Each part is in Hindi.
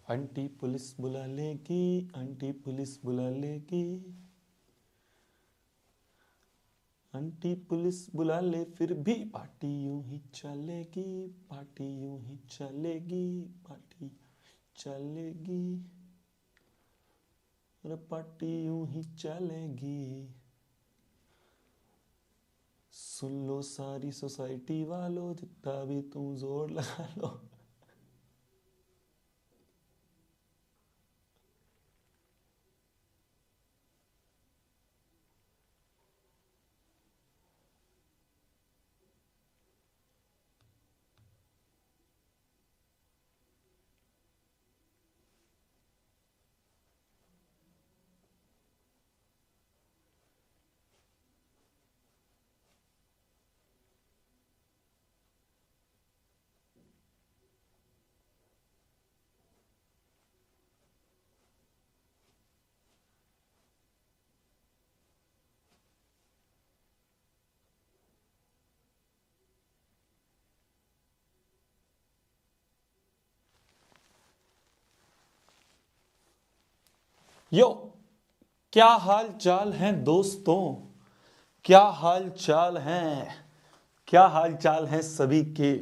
आंटी पुलिस बुला लेगी, आंटी पुलिस बुला लेगी, आंटी पुलिस बुला ले फिर भी पार्टी यूं ही चलेगी, पार्टी यूं ही चलेगी, पार्टी चलेगी, अरे पार्टी यूं ही चलेगी। सुन लो सारी सोसाइटी वालों, जितना भी तुम जोर लगा लो। यो, क्या हाल चाल है दोस्तों, क्या हाल चाल हैं, क्या हाल चाल हैं सभी के,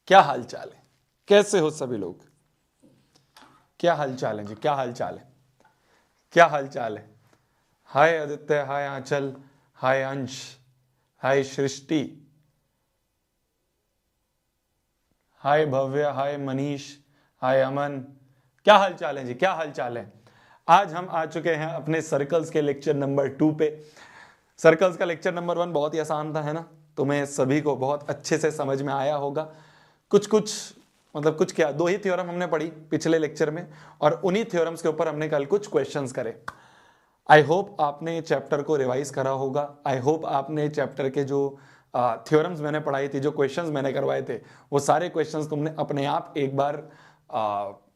क्या हाल चाल है, कैसे हो सभी लोग, क्या हाल चाल है जी, क्या हाल चाल है, क्या हाल चाल है। हाय आदित्य, हाय आंचल, हाय अंश, हाय सृष्टि, हाय भव्य, हाय मनीष, हाय अमन, क्या हाल चाल है जी, क्या हाल चाल है। आज हम आ चुके हैं अपने सर्कल्स के लेक्चर नंबर 2 पे। सर्कल्स का लेक्चर नंबर 1 बहुत ही आसान था, है ना, तुम्हें सभी को बहुत अच्छे से समझ में आया होगा। कुछ कुछ मतलब कुछ क्या, 2 ही थ्योरम हमने पढ़ी पिछले लेक्चर में, और उन्हीं थ्योरम्स के ऊपर हमने कल कुछ क्वेश्चंस करे। आई होप आपने चैप्टर को रिवाइज करा होगा। आई होप आपने चैप्टर के जो थ्योरम्स मैंने पढ़ाई थी, जो क्वेश्चंस मैंने करवाए थे, वो सारे क्वेश्चंस तुमने अपने आप एक बार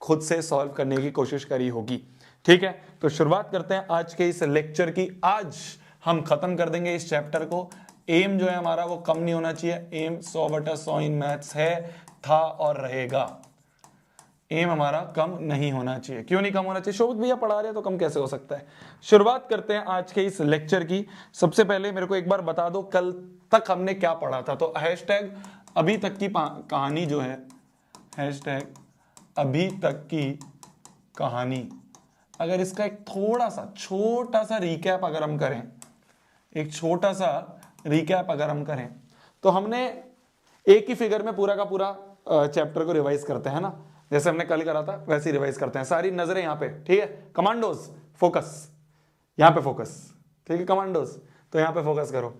खुद से सॉल्व करने की कोशिश करी होगी। ठीक है, तो शुरुआत करते हैं आज के इस लेक्चर की। आज हम खत्म कर देंगे इस चैप्टर को। एम जो है हमारा वो कम नहीं होना चाहिए। एम 100/100 इन मैथ्स है, था और रहेगा। एम हमारा कम नहीं होना चाहिए। क्यों नहीं कम होना चाहिए? शोभित भैया पढ़ा रहे हैं तो कम कैसे हो सकता है। शुरुआत करते हैं आज के इस लेक्चर की। सबसे पहले मेरे को एक बार बता दो कल तक हमने क्या पढ़ा था। तो हैशटैग अभी तक की कहानी जो है, हैशटैग अभी तक की कहानी, अगर इसका एक थोड़ा सा छोटा सा रिकैप अगर हम करें, एक छोटा सा रिकैप अगर हम करें, तो हमने एक ही फिगर में पूरा का पूरा चैप्टर को रिवाइज करते हैं ना, जैसे हमने कल करा था वैसे ही रिवाइज करते हैं। सारी नजरें यहाँ पे, ठीक है। कमांडोज फोकस, यहाँ पे फोकस, ठीक है कमांडोज, तो यहाँ पे फोकस करो।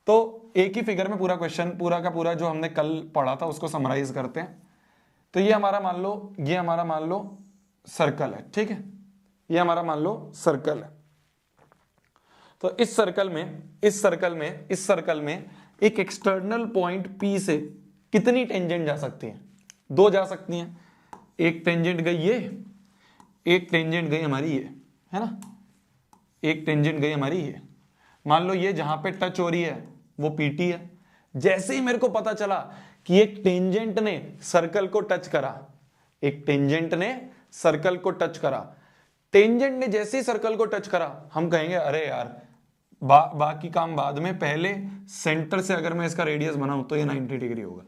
तो एक ही फिगर में पूरा क्वेश्चन, पूरा का पूरा जो हमने कल पढ़ा था उसको समराइज करते हैं। तो ये हमारा मान लो, ये हमारा मान लो सर्कल है, ठीक है, ये हमारा मान लो सर्कल है। तो इस सर्कल में एक एक्सटर्नल पॉइंट P से कितनी टेंजेंट जा सकती है? 2 जा सकती हैं। एक टेंजेंट गई ये, एक टेंजेंट गई हमारी ये, है ना, एक टेंजेंट गई हमारी ये। मान लो ये जहां पे टच हो रही है वो PT है। जैसे ही मेरे को पता चला कि एक टेंजेंट ने सर्कल को टच करा, एक टेंजेंट ने सर्कल को टच करा, टेंजेंट ने जैसे ही सर्कल को टच करा, हम कहेंगे अरे यार बाकी काम बाद में, पहले सेंटर से अगर मैं इसका रेडियस बनाऊं तो ये 90 डिग्री होगा।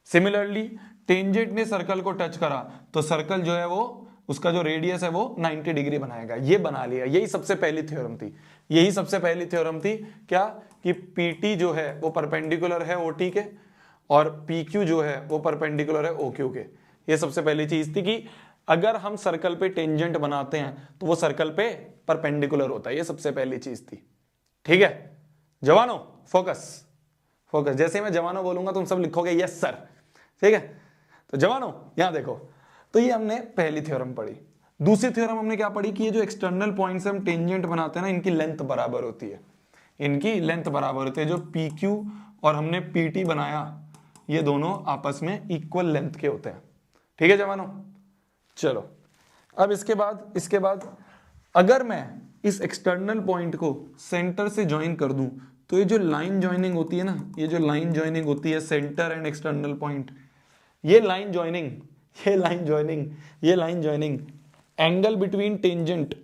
सिमिलरली टेंजेंट ने सर्कल को टच करा तो सर्कल जो है वो, उसका जो रेडियस है वो 90 डिग्री बनाएगा। ये बना लिया। यही सबसे पहली थ्योरम थी, यही सबसे पहली थ्योरम थी। क्या कि PT जो है वो परपेंडिकुलर है OT के, और PQ जो है वो परपेंडिकुलर है OQ के। ये सबसे पहली चीज थी कि अगर हम सर्कल पे टेंजेंट बनाते हैं तो वो सर्कल पे परपेंडिकुलर होता है। ये सबसे पहली चीज थी, ठीक है। जवानों फोकस, फोकस। जैसे मैं जवानों बोलूंगा तुम सब लिखोगे यस सर, ठीक है। तो जवानों यहां देखो, तो ये हमने पहली थ्योरम पढ़ी। दूसरी थ्योरम हमने क्या पढ़ी कि ये जो एक्सटर्नल पॉइंट से हम टेंजेंट बनाते हैं ना, इनकी लेंथ बराबर होती है, इनकी लेंथ बराबर होती है। जो PQ और हमने PT बनाया, ये दोनों आपस में इक्वल लेंथ के होते हैं, ठीक है जवानों। चलो अब इसके बाद अगर मैं इस एक्सटर्नल पॉइंट को सेंटर से ज्वाइन कर दूं, तो ये जो लाइन ज्वाइनिंग होती है ना, ये जो लाइन ज्वाइनिंग होती है सेंटर एंड एक्सटर्नल पॉइंट, ये लाइन ज्वाइनिंग ये line joining angle between tangent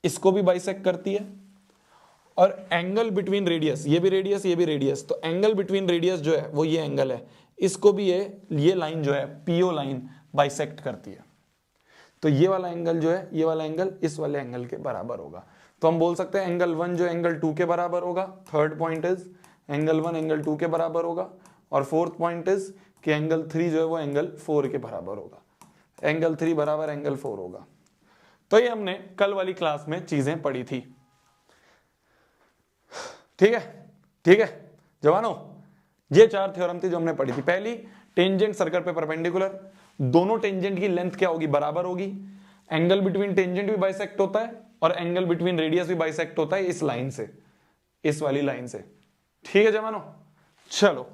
इसको भी बाइसेक्ट करती है, और एंगल बिटवीन रेडियस, ये भी रेडियस, तो एंगल बिटवीन रेडियस जो है वो ये एंगल है, इसको भी ये लाइन जो है पीओ लाइन बाइसेक्ट करती है। तो ये वाला एंगल जो है, ये वाला एंगल इस वाले एंगल के बराबर होगा। तो हम बोल सकते हैं एंगल 1 जो एंगल 2 के बराबर होगा, third point is angle 1 angle 2 के बराबर होगा, और फोर्थ पॉइंट इज कि एंगल 3 जो है वो एंगल 4 के बराबर होगा, एंगल 3 बराबर एंगल 4 होगा। तो ये हमने कल वाली क्लास में चीजें पढ़ी थी। ठीक है जवानों, ये 4 थ्योरम थी जो हमने पढ़ी थी। पहली, टेंजेंट सर्कल पे परपेंडिकुलर, दोनों टेंजेंट की लेंथ क्या होगी, बराबर होगी, एंगल बिटवीन टेंजेंट भी बाइसेक्ट होता है और एंगल बिटवीन रेडियस भी बाइसेक्ट होता है इस लाइन से, इस वाली लाइन से। ठीक है जवानों, चलो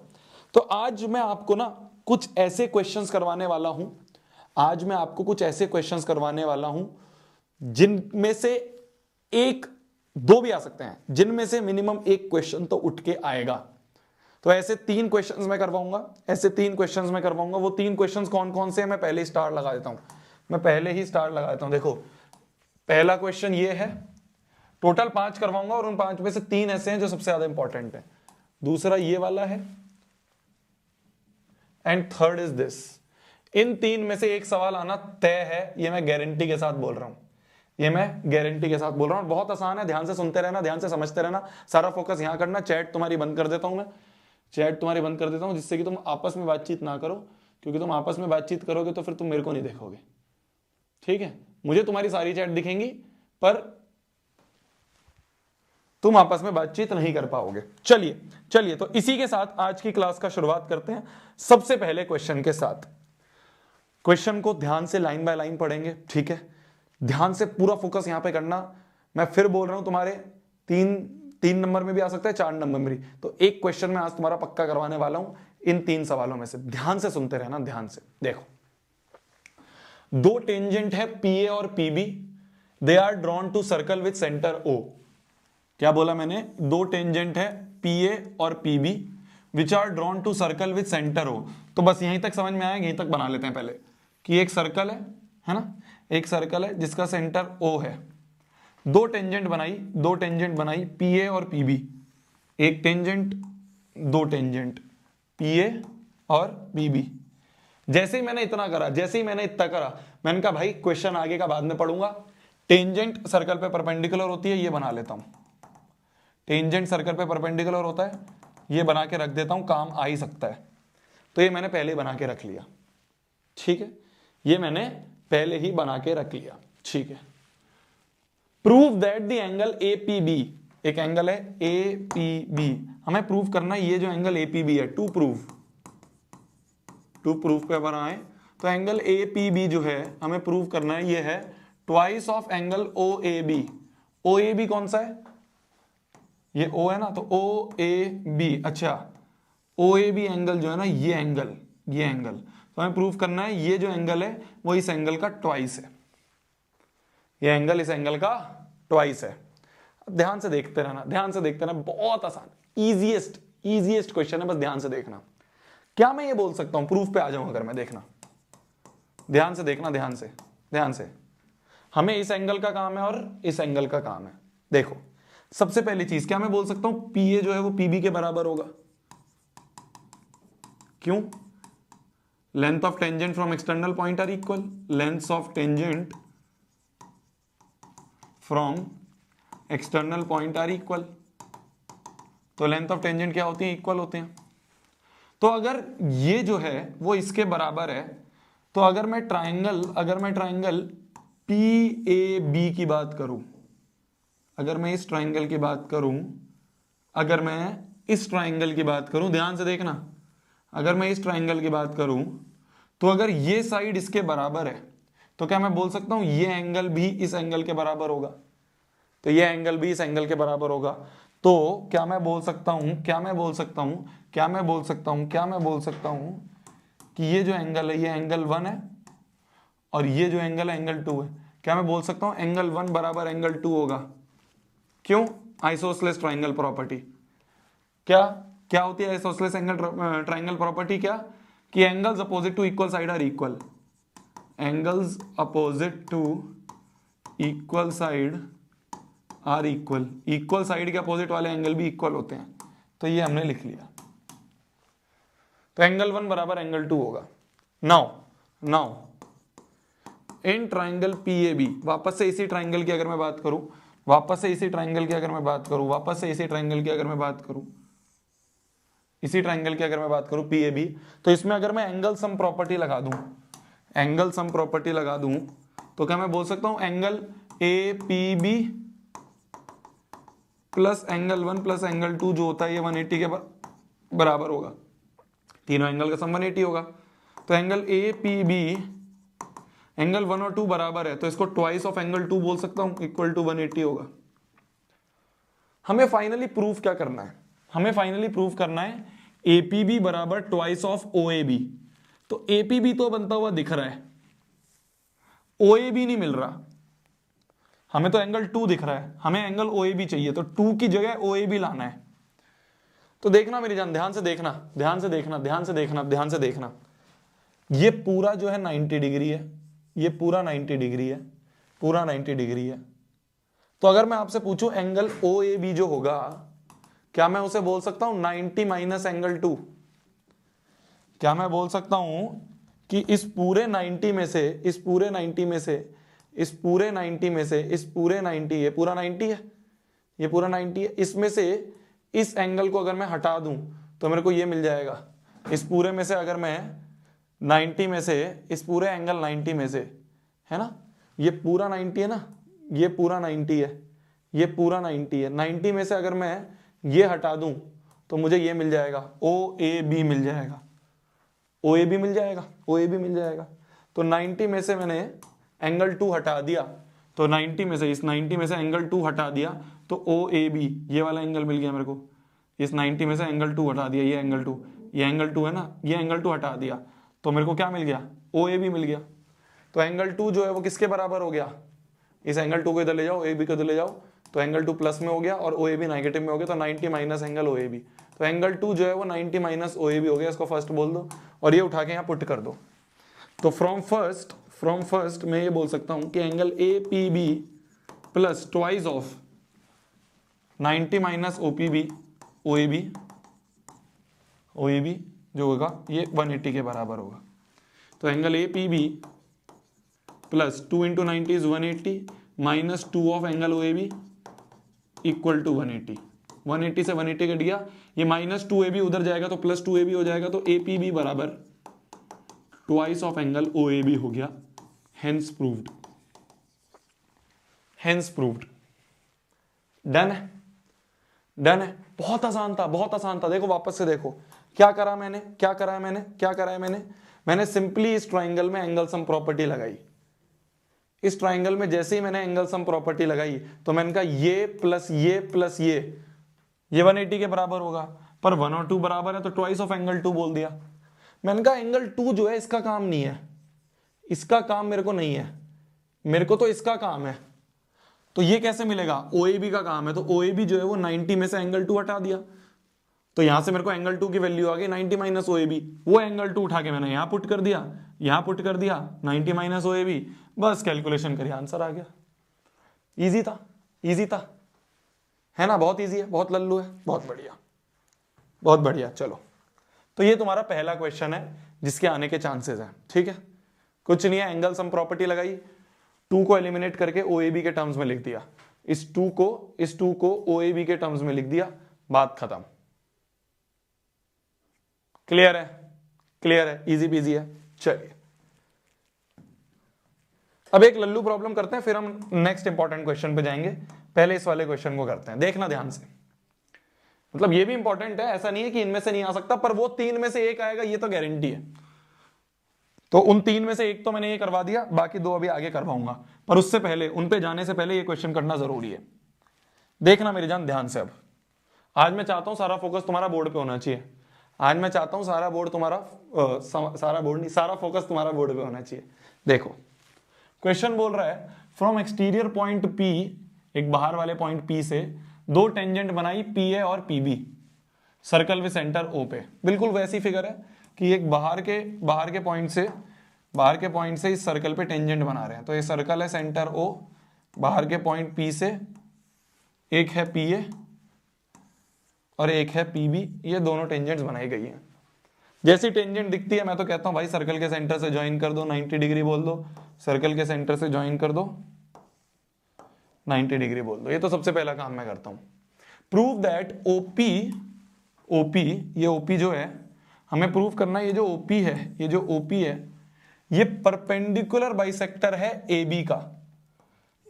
तो आज मैं आपको ना कुछ ऐसे क्वेश्चंस करवाने वाला हूं, आज मैं आपको कुछ ऐसे क्वेश्चंस करवाने वाला हूं जिनमें से एक दो भी आ सकते हैं, जिनमें से मिनिमम एक क्वेश्चन तो उठ के आएगा। तो ऐसे 3 क्वेश्चंस मैं करवाऊंगा, वो 3 क्वेश्चंस कौन कौन से हैं, मैं पहले ही स्टार लगा देता हूं, देखो पहला क्वेश्चन ये है, टोटल 5 करवाऊंगा और उन 5 में से 3 ऐसे हैं जो सबसे ज्यादा इंपॉर्टेंट है, दूसरा ये वाला है, एंड थर्ड इज दिस। इन 3 में से एक सवाल आना तय है, ये मैं गारंटी के साथ बोल रहा हूं, बहुत आसान है, ध्यान से सुनते रहना, ध्यान से समझते रहना, सारा फोकस यहां करना। चैट तुम्हारी बंद कर देता हूं जिससे कि तुम आपस में बातचीत ना करो, क्योंकि तुम आपस में बातचीत करोगे तो फिर तुम मेरे को नहीं देखोगे, ठीक है। मुझे तुम्हारी सारी चैट दिखेंगी पर तुम आपस में बातचीत नहीं कर पाओगे। चलिए तो इसी के साथ आज की क्लास का शुरुआत करते हैं, सबसे पहले क्वेश्चन के साथ। क्वेश्चन को ध्यान से लाइन बाय लाइन पढ़ेंगे, ठीक है, ध्यान से पूरा फोकस यहां पे करना। मैं फिर बोल रहा हूं, तुम्हारे 3 नंबर में भी आ सकता है, 4 नंबर में भी। तो एक क्वेश्चन मैं आज तुम्हारा पक्का करवाने वाला हूं इन 3 सवालों में से, ध्यान से सुनते रहना, ध्यान से। देखो, 2 टेंजेंट है पीए और PB, they are drawn to circle with center O. क्या बोला मैंने, 2 टेंजेंट है पीए और PB which are drawn to circle with center O. तो बस यहीं तक समझ में आया, यहीं तक बना लेते हैं पहले कि एक सर्कल है ना, एक सर्कल है जिसका सेंटर O है, 2 टेंजेंट बनाई पीए और पीबी, एक टेंजेंट 2 टेंजेंट पीए और पीबी। जैसे ही मैंने इतना करा, मैंने कहा भाई क्वेश्चन आगे का बाद में पढ़ूंगा, टेंजेंट सर्कल पे परपेंडिकुलर होती है, ये बना लेता हूं, टेंजेंट सर्कल पे परपेंडिकुलर होता है, ये बना के रख देता हूं, काम आ ही सकता है। तो ये मैंने पहले बना के रख लिया, ठीक है, ये मैंने पहले ही बना के रख लिया, ठीक है। Prove that the angle APB, एक एंगल है APB, हमें प्रूव करना है ये जो एंगल APB है, टू प्रूफ पे बनाए तो एंगल APB जो है हमें प्रूव करना है, ये है twice of angle OAB। OAB कौन सा है, ये O है ना, तो OAB, अच्छा OAB एंगल जो है ना, ये एंगल तो हमें प्रूव करना है ये जो एंगल है वो इस एंगल का ट्वाइस है, ये एंगल इस एंगल का ट्वाइस है। ध्यान से देखते रहना, बहुत आसान, इजीएस्ट क्वेश्चन है, बस ध्यान से देखना। क्या मैं ये बोल सकता हूं, प्रूफ पे आ जाऊं अगर मैं, देखना, ध्यान से देखना, ध्यान से। हमें इस एंगल का काम है और इस एंगल का काम है। देखो, सबसे पहली चीज, क्या मैं बोल सकता हूं पीए जो है वो पीबी के बराबर होगा, क्यों, length of tangent from external point are equal, length of tangent from external point are equal, तो लेंथ ऑफ टेंजेंट क्या होती है, इक्वल होते हैं। तो अगर ये जो है वो इसके बराबर है, तो अगर मैं ट्राइंगल PAB की बात करूं, अगर मैं इस ट्राइंगल की बात करूं, ध्यान से देखना, अगर मैं इस ट्राइंगल की बात करूं तो अगर ये साइड इसके बराबर है तो क्या मैं बोल सकता हूं ये एंगल भी इस एंगल के बराबर होगा, तो ये एंगल भी इस एंगल के बराबर होगा। तो क्या मैं बोल सकता हूं कि ये जो एंगल है ये एंगल 1 है और ये जो एंगल है एंगल 2 है। क्या मैं बोल सकता हूं एंगल 1 बराबर एंगल 2 होगा, क्यों, आइसोसेलेस ट्राइंगल प्रॉपर्टी। क्या होती है आइसोसेलेस ट्राइंगल प्रॉपर्टी, क्या कि angles opposite to equal side are equal, angles opposite to equal side are equal, equal side के अपोजिट वाले एंगल भी इक्वल होते हैं, तो ये हमने लिख लिया। तो एंगल 1 बराबर एंगल 2 होगा। नाउ इन ट्राइंगल PAB, वापस से इसी ट्राइंगल की अगर मैं बात करूं, इसी ट्राइंगल की अगर मैं बात करूं PAB, तो इसमें अगर मैं एंगल सम प्रॉपर्टी लगा दूं, तो क्या मैं बोल सकता हूं angle APB plus angle 1 plus angle 2 जो होता है ये 180 के बराबर होगा, तीनों एंगल का सम 180 होगा। तो एंगल APB एंगल 1 और 2 बराबर है, तो इसको ट्वाइस ऑफ एंगल 2 बोल सकता हूं, इक्वल टू 180 होगा। हमें फाइनली प्रूफ क्या करना है? APB बराबर ट्वाइस ऑफ OAB। तो APB तो बनता हुआ दिख रहा है, OAB नहीं मिल रहा, हमें तो एंगल 2 दिख रहा है, हमें एंगल OAB चाहिए, तो 2 की जगह OAB लाना है। तो देखना मेरी जान, ध्यान से देखना, ये पूरा जो है 90 डिग्री है, ये पूरा 90 डिग्री है। तो अगर मैं आपसे पूछूं एंगल OAB जो होगा, क्या मैं उसे बोल सकता हूं 90 माइनस एंगल 2? क्या मैं बोल सकता हूं कि इस पूरे 90 में से, ये पूरा 90 है, इसमें से इस एंगल को अगर मैं हटा दूं तो मेरे को ये मिल जाएगा। इस पूरे में से अगर मैं 90 में से, इस पूरे एंगल 90 में से, है ना, ये पूरा 90 है ना, ये पूरा 90 है, 90 में से अगर मैं ये हटा दूं तो मुझे ये मिल जाएगा, OAB मिल जाएगा। तो 90 में से मैंने एंगल 2 हटा दिया, तो 90 में से एंगल 2 हटा दिया, तो OAB ये वाला एंगल मिल गया मेरे को। इस 90 में से एंगल 2 हटा दिया, ये एंगल 2 है ना, ये एंगल 2 हटा दिया, तो मेरे को क्या मिल गया? OAB मिल गया। तो एंगल 2 जो है वो किसके बराबर हो गया? इस एंगल 2 को इधर ले जाओ, OAB को इधर ले जाओ, तो एंगल 2 प्लस में हो गया और OAB नेगेटिव में हो गया, तो 90 माइनस एंगल OAB। तो एंगल 2 जो है वो 90 माइनस OAB हो गया, इसको फर्स्ट बोल दो और ये उठा के यहाँ पुट कर दो। तो फ्रॉम फर्स्ट मैं ये बोल सकता हूं कि angle APB plus twice of 90 minus OAB जो होगा ये 180 के बराबर होगा। तो angle APB plus 2 into 90 is 180 minus 2 of angle OAB equal to 180। 180 से 180 कट गया, ये माइनस 2AB उधर जाएगा तो प्लस 2AB हो जाएगा, तो APB बराबर ट्वाइस ऑफ एंगल OAB हो गया। Hence proved. डन है। बहुत आसान था। देखो वापस से देखो क्या करा है मैंने। मैंने सिंपली इस ट्राइंगल में एंगल सम प्रॉपर्टी लगाई। इस ट्राइंगल में जैसे ही मैंने एंगल सम प्रॉपर्टी लगाई तो मैंने कहा ये प्लस ये 180 के बराबर होगा, पर 1 और 2 बराबर है तो ट्वाइस ऑफ एंगल 2 बोल दिया। मैंने कहा एंगल 2 जो है इसका काम नहीं है, इसका काम मेरे को नहीं है, मेरे को तो इसका काम है। तो ये कैसे मिलेगा? OAB का काम है, तो OAB जो है वो 90 में से एंगल 2 हटा दिया, तो यहां से मेरे को एंगल 2 की वैल्यू आ गई 90 माइनस OAB। वो एंगल 2 उठा के मैंने यहां पुट कर दिया, 90 माइनस OAB, बस कैलकुलेशन करिए, आंसर आ गया। इजी था है ना, बहुत इजी है, बहुत लल्लू है, बहुत बढ़िया। चलो, तो ये तुम्हारा पहला क्वेश्चन है जिसके आने के चांसेस हैं। ठीक है, कुछ नहीं है, एंगल सम प्रॉपर्टी लगाई, 2 को एलिमिनेट करके OAB के टर्म्स में लिख दिया, इस 2 को OAB के टर्म्स में लिख दिया, बात खत्म। क्लियर है, इजी पीजी है। चलिए अब एक लल्लू प्रॉब्लम करते हैं, फिर हम नेक्स्ट इंपॉर्टेंट क्वेश्चन पे जाएंगे। पहले इस वाले क्वेश्चन को करते हैं, देखना ध्यान से, मतलब ये भी इंपॉर्टेंट है, ऐसा नहीं है कि इनमें से नहीं आ सकता, पर वो 3 में से एक आएगा ये तो गारंटी है। तो उन 3 में से एक तो मैंने ये करवा दिया, बाकी 2 अभी आगे करवाऊंगा, पर उससे पहले, उन पे जाने से पहले ये क्वेश्चन करना जरूरी है। देखना मेरी जान ध्यान से। अब आज मैं चाहता हूं सारा फोकस तुम्हारा बोर्ड पे होना चाहिए। सारा फोकस तुम्हारा बोर्ड पे होना चाहिए। देखो क्वेश्चन बोल रहा है फ्रॉम एक्सटीरियर पॉइंट P, एक बाहर वाले पॉइंट P से 2 टेंजेंट बनाई PA और PB, circle with centre O पे। बिल्कुल वैसी फिगर है कि एक बाहर के पॉइंट से बाहर के पॉइंट से इस सर्कल पे टेंजेंट बना रहे हैं। तो ये सर्कल है सेंटर O, बाहर के पॉइंट P से एक है PA और एक है PB, ये दोनों टेंजेंट्स बनाई गई हैं। जैसी टेंजेंट दिखती है मैं तो कहता हूं भाई सर्कल के सेंटर से ज्वाइन कर दो, 90 डिग्री बोल दो, सर्कल के सेंटर से ज्वाइन कर दो, 90 डिग्री बोल दो। ये तो सबसे पहला काम मैं करता हूं। प्रूव दैट OP ये OP जो है हमें प्रूव करना है, ये जो OP है, ये जो OP है ये परपेंडिकुलर बाइसेक्टर है AB का,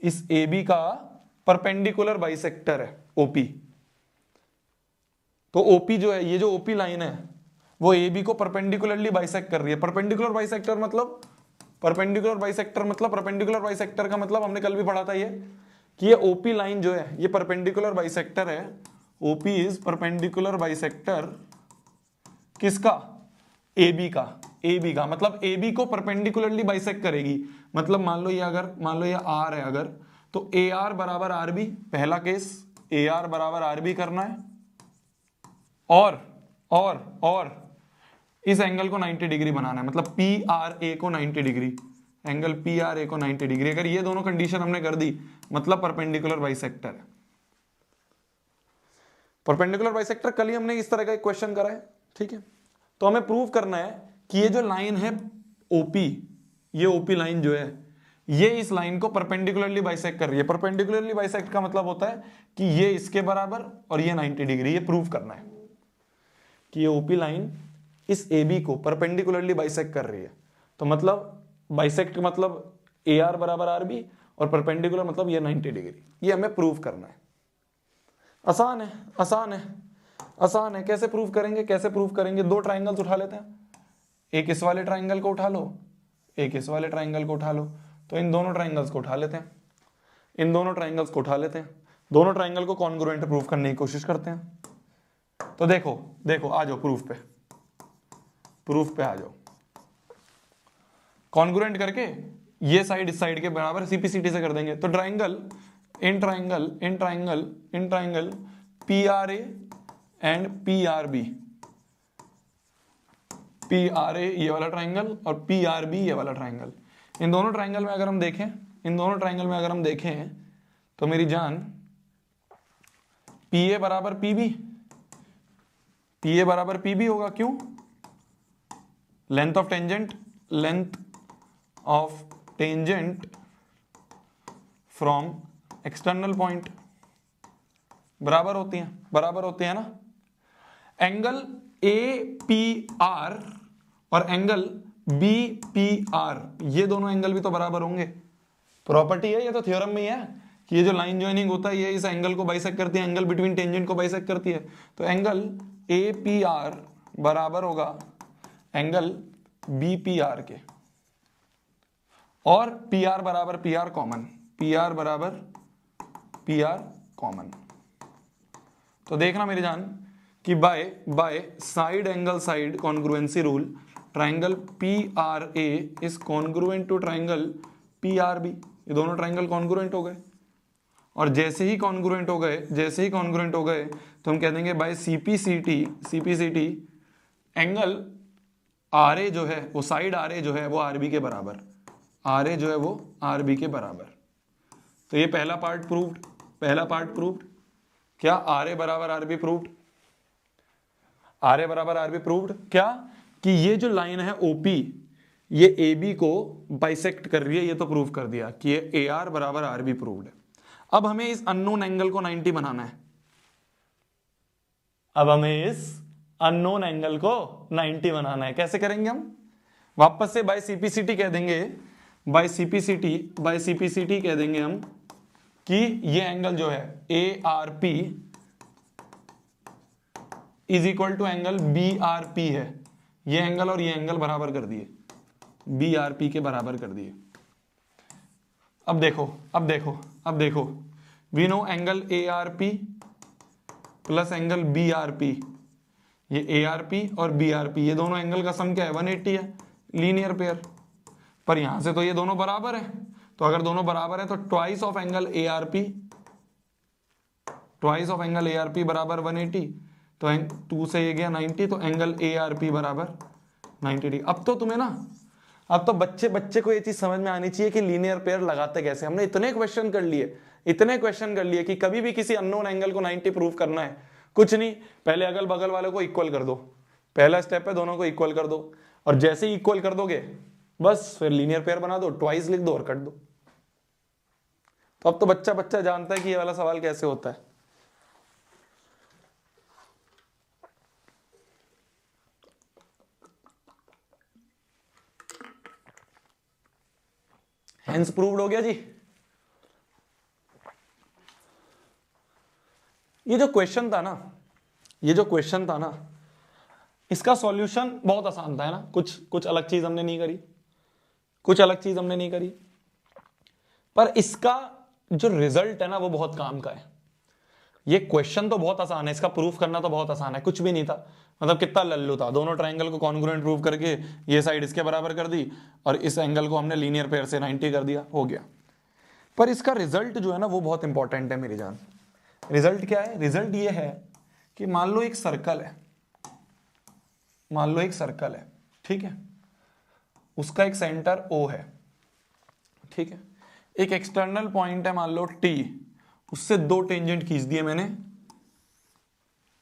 इस AB का परपेंडिकुलर बाइसेक्टर है OP। तो OP जो है, ये जो OP लाइन है वो AB को परपेंडिकुलरली बाइसेक्ट कर रही है। परपेंडिकुलर बाइसेक्टर मतलब, परपेंडिकुलर बाइसेक्टर का मतलब हमने कल भी पढ़ा था ये कि ये OP लाइन जो है ये परपेंडिकुलर बाइसेक्टर है। OP इज परपेंडिकुलर बाइसेक्टर किसका? AB का मतलब AB को परपेंडिकुलरली बाइसेक्ट करेगी। मतलब मान लो ये R है अगर, तो AR बराबर RB, पहला केस AR बराबर RB करना है और इस एंगल को 90 डिग्री बनाना है, मतलब PRA को 90 डिग्री, एंगल PRA को 90 डिग्री। अगर ये दोनों कंडीशन हमने कर दी मतलब परपेंडिकुलर बाइसेक्टर है। परपेंडिकुलर बाइसेक्टर कल ही हमने इस तरह का एक क्वेश्चन करा है, ठीक है। तो हमें प्रूव करना है कि ये जो लाइन है OP, ये OP लाइन जो है ये इस लाइन को परपेंडिकुलरली बाइसेक्ट कर रही है। परपेंडिकुलरली बाइसेक्ट का मतलब होता है कि ये इसके बराबर और ये 90 डिग्री। ये प्रूव करना है कि ये OP लाइन इस AB को परपेंडिकुलरली बाइसेक्ट कर रही है। तो मतलब बाइसेक्ट मतलब AR बराबर RB और परपेंडिकुलर मतलब ये 90 डिग्री। ये हमें प्रूव करना है। आसान है। कैसे प्रूव करेंगे? दो ट्राइंगल्स उठा लेते हैं, एक इस वाले ट्राइंगल को उठा लो, एक इस वाले ट्राइंगल को उठा लो। तो इन दोनों ट्राइंगल्स को उठा लेते हैं, दोनों ट्राइंगल को कॉन्ग्रुएंट प्रूव करने की कोशिश करते हैं। तो देखो आ जाओ प्रूफ पे आ जाओ। कॉन्ग्रुएंट करके ये साइड इस साइड के बराबर CP/CT से कर देंगे। तो in triangle PRA and PRB, PRA ये वाला ट्राइंगल और PRB ये वाला ट्राइंगल, इन दोनों ट्राइंगल में अगर हम देखें तो मेरी जान PA बराबर PB होगा। क्यों? Length of tangent from external point बराबर होती है ना। एंगल APR और एंगल BPR ये दोनों एंगल भी तो बराबर होंगे। प्रॉपर्टी है, ये तो थ्योरम में ही है कि ये जो लाइन ज्वाइनिंग होता है ये इस एंगल को बाइसेक्ट करती है, एंगल बिटवीन टेंजेंट को बाइसेक्ट करती है। तो एंगल APR बराबर होगा एंगल BPR के, और PR बराबर PR कॉमन। तो देखना मेरी जान कि by side angle side congruency rule triangle PRA is congruent to triangle PRB। ये दोनों ट्राइंगल कॉन्ग्रुएंट हो गए, और जैसे ही कॉन्ग्रुएंट हो गए तो हम कह देंगे बाय CP/CT एंगल RA जो है वो साइड RA जो है वो RB के बराबर, तो ये पहला पार्ट प्रूव्ड। क्या RA बराबर RB प्रूव्ड? क्या कि ये जो लाइन है OP ये AB को बाइसेक्ट कर रही है, ये तो प्रूव कर दिया कि ये AR बराबर RB प्रूव्ड है। अब हमें इस अननोन एंगल को 90 बनाना है। कैसे करेंगे हम? वापस से बाय CP/CT कह देंगे, बाय CP/CT कह देंगे हम कि ये एंगल जो है ARP is equal to angle BRP है। ये एंगल और ये एंगल बराबर कर दिए, BRP के बराबर कर दिए। अब देखो we know angle ARP plus angle BRP, ये ARP और BRP ये दोनों एंगल का सम क्या है? 180 है, लीनियर पेयर। पर यहां से तो ये दोनों बराबर है, तो अगर दोनों बराबर है तो ट्वाइस ऑफ एंगल ARP बराबर 180, तो 2 से ये गया 90, तो एंगल ARP बराबर 90 डिग्री। अब तो तुम्हें ना अब तो बच्चे बच्चे को ये चीज समझ में आनी चाहिए कि लीनियर पेयर लगाते कैसे। हमने इतने क्वेश्चन कर लिए, इतने क्वेश्चन कर लिए कि कभी भी किसी अननोन एंगल को 90 प्रूव करना है, कुछ नहीं, पहले अगल बगल वाले को इक्वल कर दो, पहला स्टेप है दोनों को इक्वल कर दो, और जैसे ही इक्वल कर दोगे बस फिर लीनियर पेयर बना दो, ट्वाइस लिख दो और कट दो। तो अब तो बच्चा बच्चा जानता है कि ये वाला सवाल कैसे होता है। हेंस प्रूव्ड हो गया जी। ये जो क्वेश्चन था ना, ये जो क्वेश्चन था ना, इसका सॉल्यूशन बहुत आसान था, है ना। कुछ अलग चीज हमने नहीं करी, कुछ अलग चीज हमने नहीं करी, पर इसका जो रिजल्ट है ना वो बहुत काम का है। ये क्वेश्चन तो बहुत आसान है, इसका प्रूफ करना तो बहुत आसान है, कुछ भी नहीं था, मतलब कितना लल्लू था। दोनों ट्रायंगल को कॉन्ग्रुएंट प्रूव करके ये साइड इसके बराबर कर दी और इस एंगल को हमने लीनियर पेयर से 90 कर दिया, हो गया। पर इसका रिजल्ट जो है ना वो बहुत इंपॉर्टेंट है मेरी जान। रिजल्ट क्या है? रिजल्ट ये है कि मान लो एक सर्कल है, मान लो एक सर्कल है, ठीक है, उसका एक सेंटर O है, ठीक है, एक एक्सटर्नल पॉइंट है मान लो T, उससे दो टेंजेंट खींच दिए मैंने,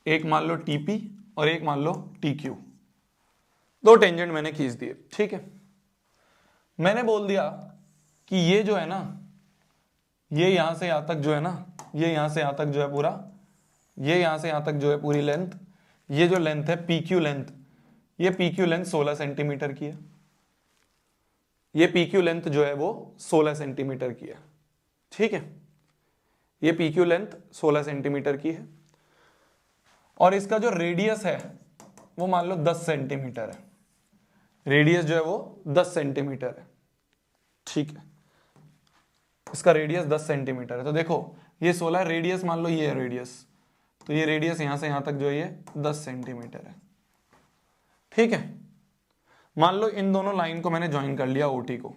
एक मान लो TP और एक मान लो TQ, दो टेंजेंट मैंने खींच दिए, ठीक है। मैंने बोल दिया कि ये जो है ना, ये यहां से यहां तक जो है ना, ये यहां से यहां तक जो है पूरा, ये यहां से यहां तक जो है पूरी लेंथ, ये जो लेंथ है PQ लेंथ, ये PQ लेंथ 16 सेंटीमीटर की है, ये PQ लेंथ जो है वो 16 सेंटीमीटर की है, ठीक है, ये PQ लेंथ 16 सेंटीमीटर की है, और इसका जो रेडियस है वो मान लो 10 सेंटीमीटर है, रेडियस जो है वो 10 सेंटीमीटर है, ठीक है, इसका रेडियस 10 सेंटीमीटर है। तो देखो ये 16 रेडियस, मान लो ये है रेडियस, तो ये रेडियस यहां से यहां तक जो है ये 10 सेंटीमीटर है, ठीक है। मान लो इन दोनों लाइन को मैंने ज्वाइन कर लिया OT को,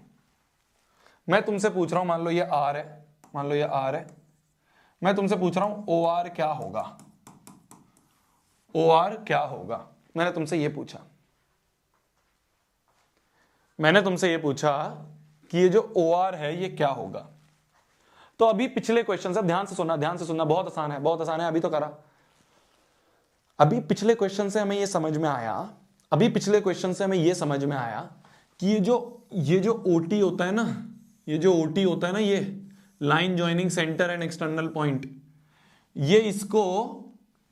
मैं तुमसे पूछ रहा हूं, मान लो ये R है, मान लो ये R है, मैं तुमसे पूछ रहा हूं OR क्या होगा, OR क्या होगा, मैंने तुमसे ये पूछा, मैंने तुमसे ये पूछा कि ये जो OR है ये क्या होगा। तो अभी पिछले क्वेश्चन से ध्यान से सुनना, ध्यान से सुनना, बहुत आसान है, बहुत आसान है, अभी तो करा। अभी पिछले क्वेश्चन से हमें ये समझ में आया, अभी पिछले क्वेश्चन से हमें ये समझ में आया कि ये जो OT होता है ना, ये जो OT होता है ना, ये line joining centre and external point, ये इसको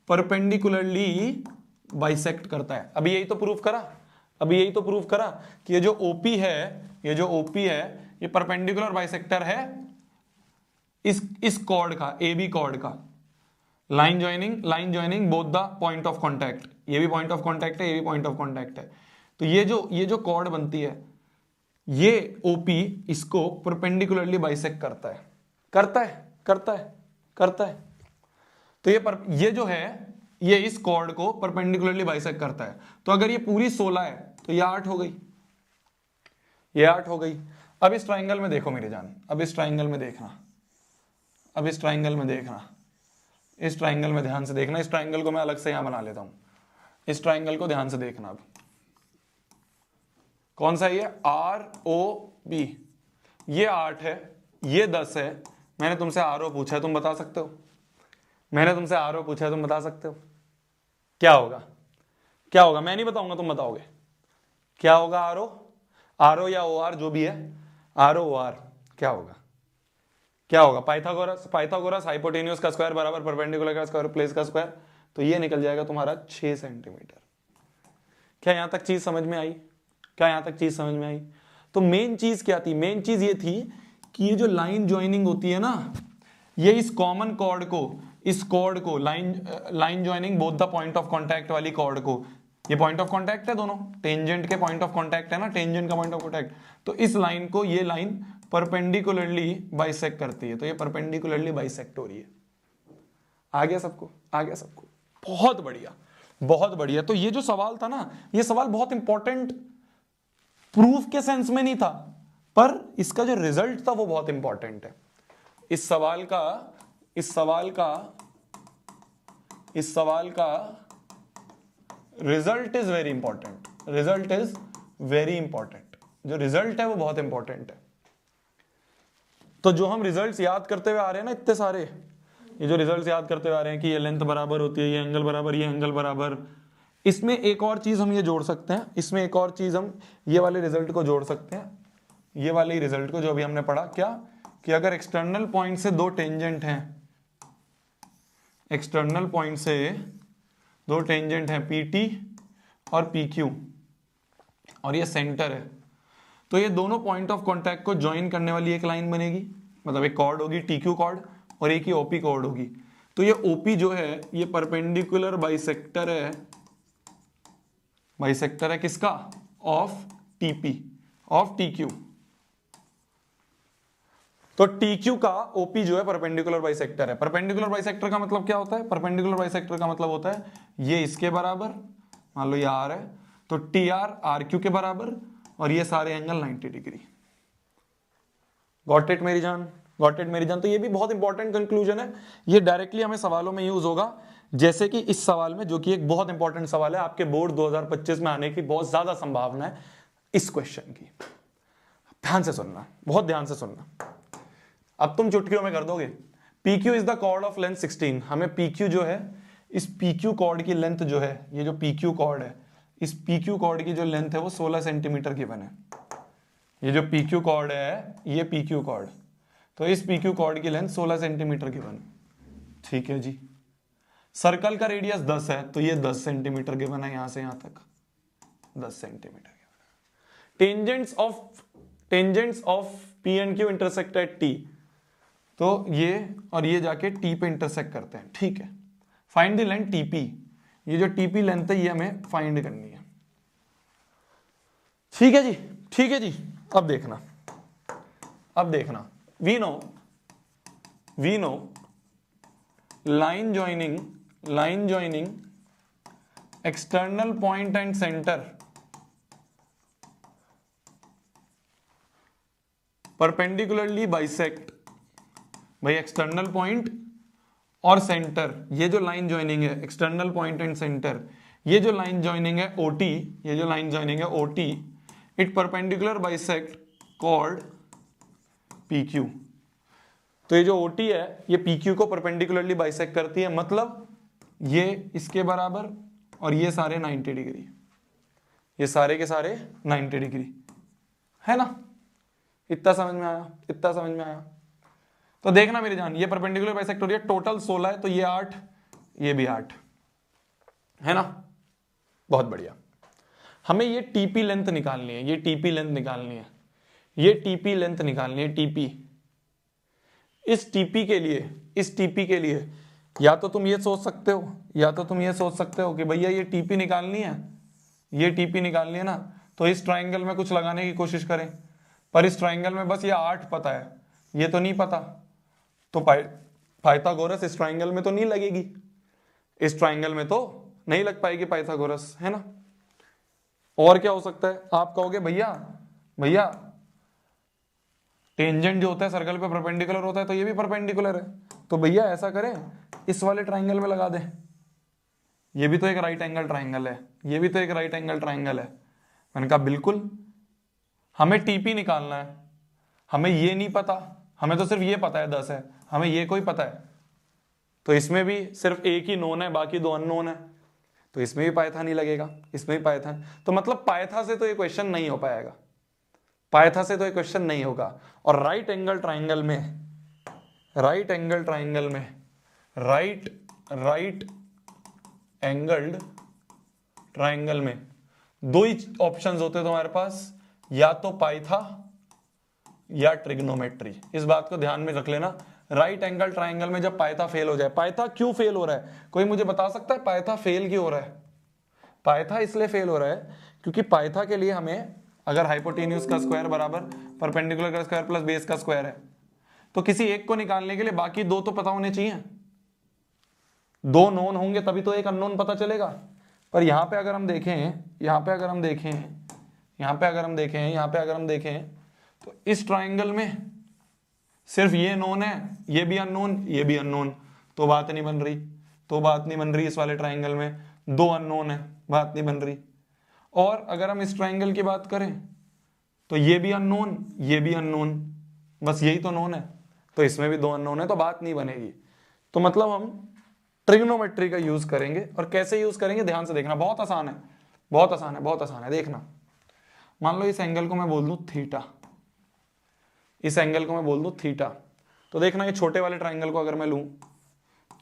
परपेंडिकुलरली बाइसेक्ट करता है। अभी यही तो प्रूफ करा, अभी यही तो प्रूफ करा कि ये जो OP है, ये जो OP है ये परपेंडिकुलर बाइसेक्टर है इस कॉर्ड का, AB कॉर्ड का, line joining both the point of contact, ये भी पॉइंट ऑफ कॉन्टैक्ट है, ये भी पॉइंट ऑफ कॉन्टैक्ट है। तो ये जो कॉर्ड बनती है, ये OP इसको परपेंडिकुलरली बाइसेक्ट करता है, करता है, करता है, करता है। तो ये जो है ये इस कॉर्ड को परपेंडिकुलरली बाइसेक्ट करता है। तो अगर ये पूरी 16 है तो ये 8 हो गई, ये 8 हो गई। अब इस ट्राइंगल में देखो मेरी जान, अब इस ट्राइंगल में देखना, अब इस ट्राइंगल में देखना, इस ट्राइंगल में ध्यान से देखना, इस ट्राइंगल को मैं अलग से यहां बना लेता हूं, इस ट्राइंगल को ध्यान से देखना। अब कौन सा ये ROB, ये 8 है, ये 10 है। मैंने तुमसे RO पूछा है, तुम बता सकते हो, मैंने तुमसे RO पूछा है, तुम बता सकते हो क्या होगा, क्या होगा? मैं नहीं बताऊंगा, तुम बताओगे क्या होगा। RO या OR जो भी है, RO OR क्या होगा, क्या होगा? पाइथागोरस हाइपोटेन्यूज का स्क्वायर बराबर परपेंडिकुलर का स्क्वायर प्लेस का स्क्वायर, तो ये निकल जाएगा तुम्हारा 6 सेंटीमीटर। क्या यहां तक चीज समझ में आई? क्या यहां तक चीज समझ में आई? तो मेन चीज क्या थी? मेन चीज ये थी कि ये जो लाइन ज्वाइनिंग होती है ना, ये इस कॉमन कॉर्ड को, इस कॉर्ड को line joining both the point of contact वाली कॉर्ड को, ये पॉइंट ऑफ कॉन्टैक्ट है, दोनों टेंजेंट के पॉइंट ऑफ कॉन्टैक्ट है ना, टेंजेंट का पॉइंट ऑफ कॉन्टैक्ट, तो इस लाइन को ये लाइन परपेंडिकुलरली बाइसेक्ट करती है, तो ये परपेंडिकुलरली बाइसेक्ट हो रही है। आ गया सबको? आ गया सबको? बहुत बढ़िया, बहुत बढ़िया। तो ये जो सवाल था ना, ये सवाल बहुत इंपॉर्टेंट प्रूफ के सेंस में नहीं था, पर इसका जो रिजल्ट था वो बहुत इंपॉर्टेंट है। इस सवाल का result is very important, result is very important. जो रिजल्ट है वो बहुत इंपॉर्टेंट है। तो जो हम रिजल्ट्स याद करते हुए आ रहे हैं ना इतने सारे, ये जो रिजल्ट्स याद करते हुए आ रहे हैं कि ये लेंथ बराबर होती है, ये एंगल बराबर, ये एंगल बराबर, इसमें एक और चीज हम ये जोड़ सकते हैं, इसमें एक और चीज हम ये वाले रिजल्ट को जोड़ सकते हैं, ये वाले रिजल्ट को जो अभी हमने पढ़ा, क्या कि अगर एक्सटर्नल पॉइंट से दो टेंजेंट हैं, एक्सटर्नल पॉइंट से दो टेंजेंट हैं PT और PQ, और ये सेंटर है, तो ये दोनों पॉइंट ऑफ कांटेक्ट को ज्वाइन करने वाली एक लाइन बनेगी, मतलब एक कॉर्ड होगी TQ कॉर्ड, और एक ही OP कॉर्ड होगी। तो ये OP जो है ये परपेंडिकुलर बाइसेक्टर है, बाइसेक्टर है किसका, ऑफ TP, ऑफ TQ। तो TQ का OP जो है परपेंडिकुलर बाइसेक्टर है। परपेंडिकुलर बाइसेक्टर का मतलब क्या होता है, परपेंडिकुलर बाइसेक्टर का मतलब होता है ये इसके बराबर, मान लो ये R है, तो TR RQ के बराबर, और ये सारे एंगल 90 डिग्री। गॉट इट मेरी जान, गॉट इट मेरी जान। तो ये भी बहुत इंपॉर्टेंट कंक्लूजन है, ये डायरेक्टली हमें सवालों में यूज होगा, जैसे कि इस सवाल में, जो कि एक बहुत इंपॉर्टेंट सवाल है, आपके बोर्ड 2025 में आने की बहुत ज्यादा संभावना है इस क्वेश्चन की। ध्यान से सुनना, बहुत ध्यान से सुनना, अब तुम चुटकियों में कर दोगे। PQ is the chord of length 16। हमें PQ जो है, इस PQ कॉर्ड की लेंथ जो है, ये जो PQ कॉर्ड है, इस PQ कॉर्ड की जो लेंथ है वो 16 सेंटीमीटर गिवन है। ये जो PQ कॉर्ड है, ये PQ कॉर्ड, तो इस PQ कॉर्ड की लेंथ 16 सेंटीमीटर गिवन है, ठीक है जी। सर्कल का रेडियस 10 है, तो ये 10 सेंटीमीटर गिवन है, यहां से यहां तक 10 सेंटीमीटर गिवन है। Tangents of P and Q intersect at T, तो ये और ये जाके T पे इंटरसेक्ट करते हैं, ठीक है। फाइंड द लेंथ TP, ये जो TP लेंथ है ये हमें फाइंड करनी है, ठीक है जी, ठीक है जी। अब देखना, अब देखना, we know line joining external point and centre perpendicularly bisect, भाई एक्सटर्नल पॉइंट और सेंटर, ये जो लाइन ज्वाइनिंग है एक्सटर्नल पॉइंट एंड सेंटर, ये जो लाइन ज्वाइनिंग है OT, ये जो लाइन ज्वाइनिंग है OT, it perpendicular bisect chord PQ। तो ये जो OT है ये PQ को परपेंडिकुलरली बाइसेक्ट करती है, मतलब ये इसके बराबर और ये सारे 90 डिग्री, ये सारे के सारे 90 डिग्री, है ना। इतना समझ में आया, इतना समझ में आया। तो देखना मेरी जान, ये परपेंडिकुलर बाइसेक्ट हो रही है, टोटल 16 है, तो ये 8, ये भी 8 है ना, बहुत बढ़िया। हमें ये TP लेंथ निकालनी है, ये TP लेंथ निकालनी है, ये TP लेंथ निकालनी है, TP। इस TP के लिए या तो तुम ये सोच सकते हो, या तो तुम ये सोच सकते हो कि भैया ये TP निकालनी है, ये TP निकालनी है ना, तो इस ट्राइंगल में कुछ लगाने की कोशिश करें, पर इस ट्राइंगल में बस ये 8 पता है, ये तो नहीं पता, तो पाइथागोरस इस ट्राइंगल में तो नहीं लगेगी, इस ट्राइंगल में तो नहीं लग पाएगी पाइथागोरस, है ना। और क्या हो सकता है, आप कहोगे भैया टेंजेंट जो होता है सर्कल पे परपेंडिकुलर होता है, तो ये भी परपेंडिकुलर है, तो भैया ऐसा करें इस वाले ट्राइंगल में लगा दें, ये भी तो एक राइट एंगल ट्राइंगल है, ये भी तो एक राइट एंगल ट्राइंगल है। मैंने कहा बिल्कुल, हमें TP निकालना है, हमें ये नहीं पता, हमें तो सिर्फ ये पता है 10 है, हमें ये कोई पता है, तो इसमें भी सिर्फ एक ही नोन है, बाकी 2 अननोन है, तो इसमें भी पाइथन नहीं लगेगा, इसमें भी पाइथन, तो मतलब पाइथन से तो ये क्वेश्चन नहीं हो पाएगा, पाइथन से तो ये क्वेश्चन नहीं होगा। और राइट एंगल ट्राइंगल में दो ही ऑप्शंस होते हैं तुम्हारे पास, या तो पाइथन या ट्रिग्नोमेट्री। इस बात को ध्यान में रख लेना, राइट एंगल ट्राइंगल में जब पाइथन फेल हो जाए, पाइथन क्यों फेल हो रहा है, कोई मुझे बता सकता है पाइथन फेल क्यों हो रहा है। पाइथन इसलिए फेल हो रहा है क्योंकि पाइथन के लिए हमें अगर हाइपोटेन्यूज का स्क्वायर बराबर परपेंडिकुलर का स्क्वायर प्लस बेस का स्क्वायर है, तो किसी एक को निकालने के लिए बाकी 2 तो पता होने चाहिए, 2 नोन होंगे तभी तो एक अननोन पता चलेगा। पर यहां पे अगर हम देखें, तो इस ट्राइंगल में सिर्फ ये नोन है, ये भी अननोन, तो बात नहीं बन रही। इस वाले ट्राइंगल में 2 अननोन है, बात नहीं बन रही। और अगर हम इस ट्राइंगल की बात करें तो ये भी अननोन, ये भी अननोन, बस यही तो नोन है, तो इसमें भी 2 अननोन है, तो बात नहीं बनेगी। तो मतलब हम ट्रिग्नोमेट्री का यूज करेंगे, और कैसे यूज करेंगे ध्यान से देखना, बहुत आसान है, बहुत आसान है, बहुत आसान है। देखना, मान लो इस एंगल को मैं बोल दूं थीटा, इस एंगल को मैं बोल दूं थीटा, तो देखना ये छोटे वाले ट्राइंगल को अगर मैं लूं,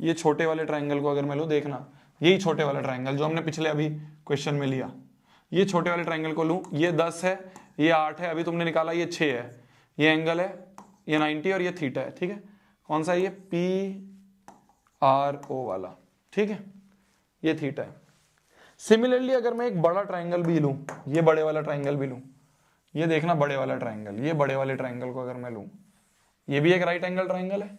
ये छोटे वाले ट्राइंगल को अगर मैं लूं, देखना यही छोटे वाला ट्राइंगल जो हमने पिछले अभी क्वेश्चन में लिया, ये छोटे वाले ट्राइंगल को लूं, ये 10 है, ये 8 है, अभी तुमने निकाला ये 6 है, ये एंगल है, ये 90 और ये थीटा है, ठीक है। कौन सा है ये? PRO वाला, ठीक है, ये थीटा है। सिमिलरली अगर मैं एक बड़ा ट्राइंगल भी लूं, ये बड़े वाला ट्राइंगल भी लूं, ये देखना बड़े वाला ट्राइंगल, ये बड़े वाले ट्राइंगल को अगर मैं लूं, ये भी एक राइट एंगल ट्राइंगल है,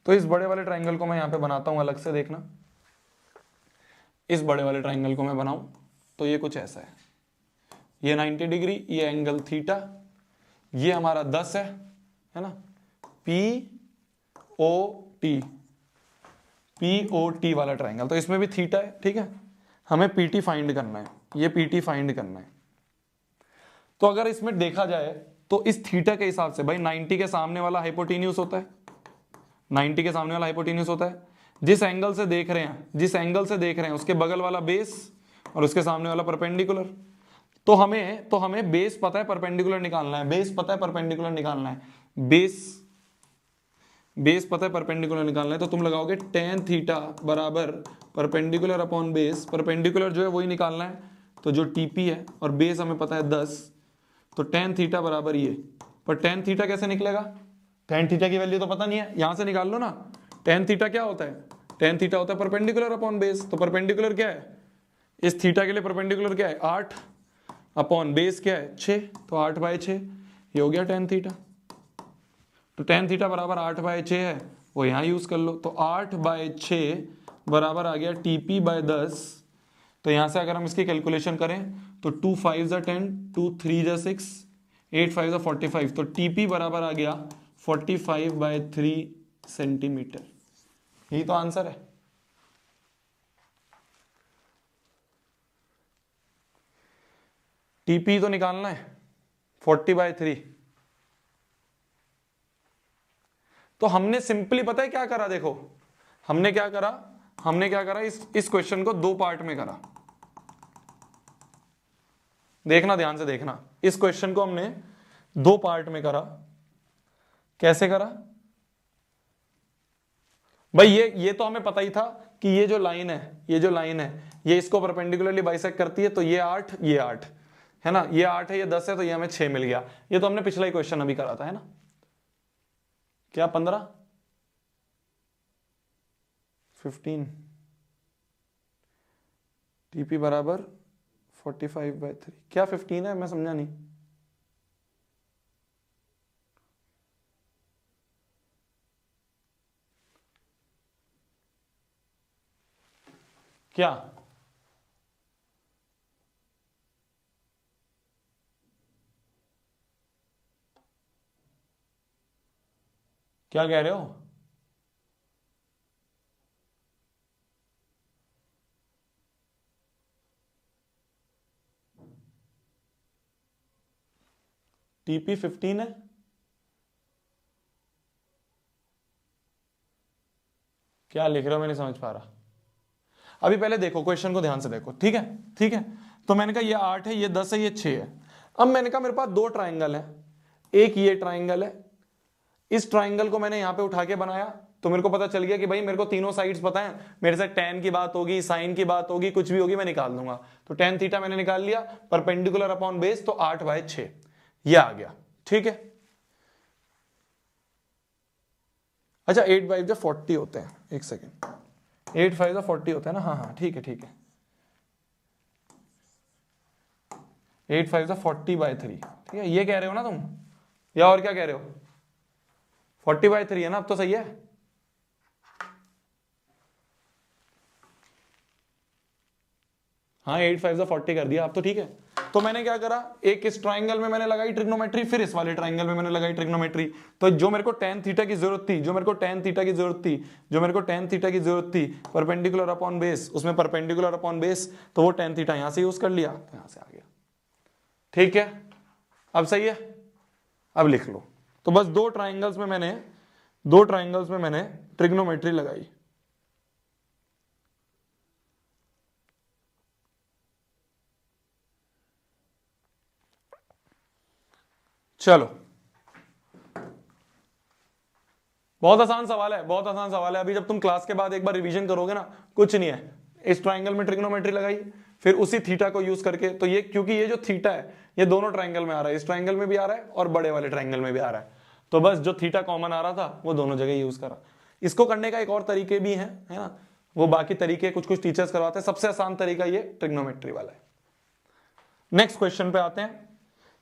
तो इस बड़े वाले ट्राइंगल को मैं यहां पे बनाता हूं अलग से। देखना, इस बड़े वाले ट्राइंगल को मैं बनाऊं तो ये कुछ ऐसा है, ये 90 डिग्री, ये एंगल थीटा, ये हमारा 10 है ना, POT वाला ट्राइंगल, तो इसमें भी थीटा है, ठीक है। हमें PT फाइंड करना है, ये PT फाइंड करना है। तो अगर इसमें देखा जाए तो इस थीटा के हिसाब से भाई 90 के सामने वाला हाइपोटेन्यूस होता है, 90 के सामने वाला हाइपोटेन्यूस होता है, जिस एंगल से देख रहे हैं, जिस एंगल से देख रहे हैं उसके बगल वाला बेस और उसके सामने वाला परपेंडिकुलर। तो हमें बेस पता है, परपेंडिकुलर निकालना है, बेस पता है, परपेंडिकुलर निकालना है, बेस पता है, परपेंडिकुलर निकालना है। तो तुम लगाओगे tan थीटा बराबर परपेंडिकुलर अपॉन बेस, परपेंडिकुलर जो है वही निकालना है, तो जो TP है और बेस हमें पता है 10, तो tan थीटा बराबर ये, पर tan थीटा कैसे निकलेगा? tan थीटा की वैल्यू तो पता नहीं है, यहां से निकाल लो ना। tan थीटा क्या होता है? tan थीटा होता है परपेंडिकुलर अपॉन बेस, तो परपेंडिकुलर क्या है इस थीटा के लिए? परपेंडिकुलर क्या है? 8 अपॉन बेस क्या है? 6, तो 8/6, ये हो गया tan थीटा। तो tan थीटा बराबर 8/6 है, वो यहां यूज कर लो, तो 8/6 बराबर आ गया TP/10। तो यहां से अगर हम इसकी कैलकुलेशन करें तो 2 5 10, 2 3 6, 8 5 45, तो TP बराबर आ गया 45/3 सेंटीमीटर। यही तो आंसर है। TP तो निकालना है 40/3। तो हमने सिंपली पता है क्या करा, देखो हमने क्या करा, इस क्वेश्चन को 2 पार्ट में करा। देखना ध्यान से देखना, इस क्वेश्चन को हमने 2 पार्ट में करा। कैसे करा भाई? ये तो हमें पता ही था कि ये जो लाइन है ये इसको परपेंडिकुलरली बाइसेक्ट करती है, तो ये 8 है ना, ये 8 है, ये 10 है, तो ये हमें 6 मिल गया। ये तो हमने पिछला ही क्वेश्चन अभी करा था, है ना, क्या 15 15 TP बराबर 45/3, क्या 15 है? मैं समझा नहीं। क्या क्या कह रहे हो? TP 15 है, क्या लिख रहे हो? मैं नहीं समझ पा रहा। अभी पहले देखो क्वेश्चन को ध्यान से देखो, ठीक है। तो मैंने कहा ये 8 है, ये 10 है, ये 6 है। अब मैंने कहा मेरे पास 2 ट्राइंगल है, एक ये ट्राइंगल है, इस ट्राइंगल को मैंने यहां पे उठा के बनाया, तो मेरे को पता चल गया कि भाई मेरे को तीनों साइड्स पता है, मेरे से tan की बात होगी, sin की बात होगी, कुछ भी होगी मैं निकाल दूंगा। तो tan थीटा मैंने निकाल लिया, परपेंडिकुलर अपॉन बेस, तो 8/6 ये आ गया, ठीक है। अच्छा 8/5 40 होते हैं, एक सेकेंड, 8/5 40 होता है ना, हाँ ठीक है 8/5 40/3, ठीक है। ये कह रहे हो ना तुम, या और क्या कह रहे हो? 40/3 है ना, अब तो सही है। हाँ 8/5 40 कर दिया, अब तो ठीक है। तो मैंने क्या करा, एक इस ट्राइंगल में मैंने लगाई ट्रिग्नोमेट्री, फिर इस वाले ट्राइंगल में मैंने लगाई ट्रिग्नोमेट्री। तो जो मेरे को tan थीटा की जरूरत थी, परपेंडिकुलर अपॉन बेस, उसमें परपेंडिकुलर अपॉन बेस, तो वो tan थीटा यहां से यूज कर लिया, तो यहां से आ गया, ठीक है। अब सही है, अब लिख लो। तो बस दो ट्राइंगल्स में मैंने ट्रिग्नोमेट्री लगाई। चलो, बहुत आसान सवाल है, बहुत आसान सवाल है। अभी जब तुम क्लास के बाद एक बार रिवीजन करोगे ना, कुछ नहीं है, इस ट्राइंगल में ट्रिग्नोमेट्री लगाई, फिर उसी थीटा को यूज करके, तो ये क्योंकि ये जो थीटा है ये दोनों ट्राइंगल में आ रहा है, इस ट्राइंगल में भी आ रहा है और बड़े वाले ट्राइंगल में भी आ रहा है, तो बस जो थीटा कॉमन आ रहा था वो दोनों जगह यूज करा। इसको करने का एक और तरीके भी है ना, वो बाकी तरीके कुछ कुछ टीचर्स करवाते हैं, सबसे आसान तरीका ये ट्रिग्नोमेट्री वाला है। नेक्स्ट क्वेश्चन पे आते हैं।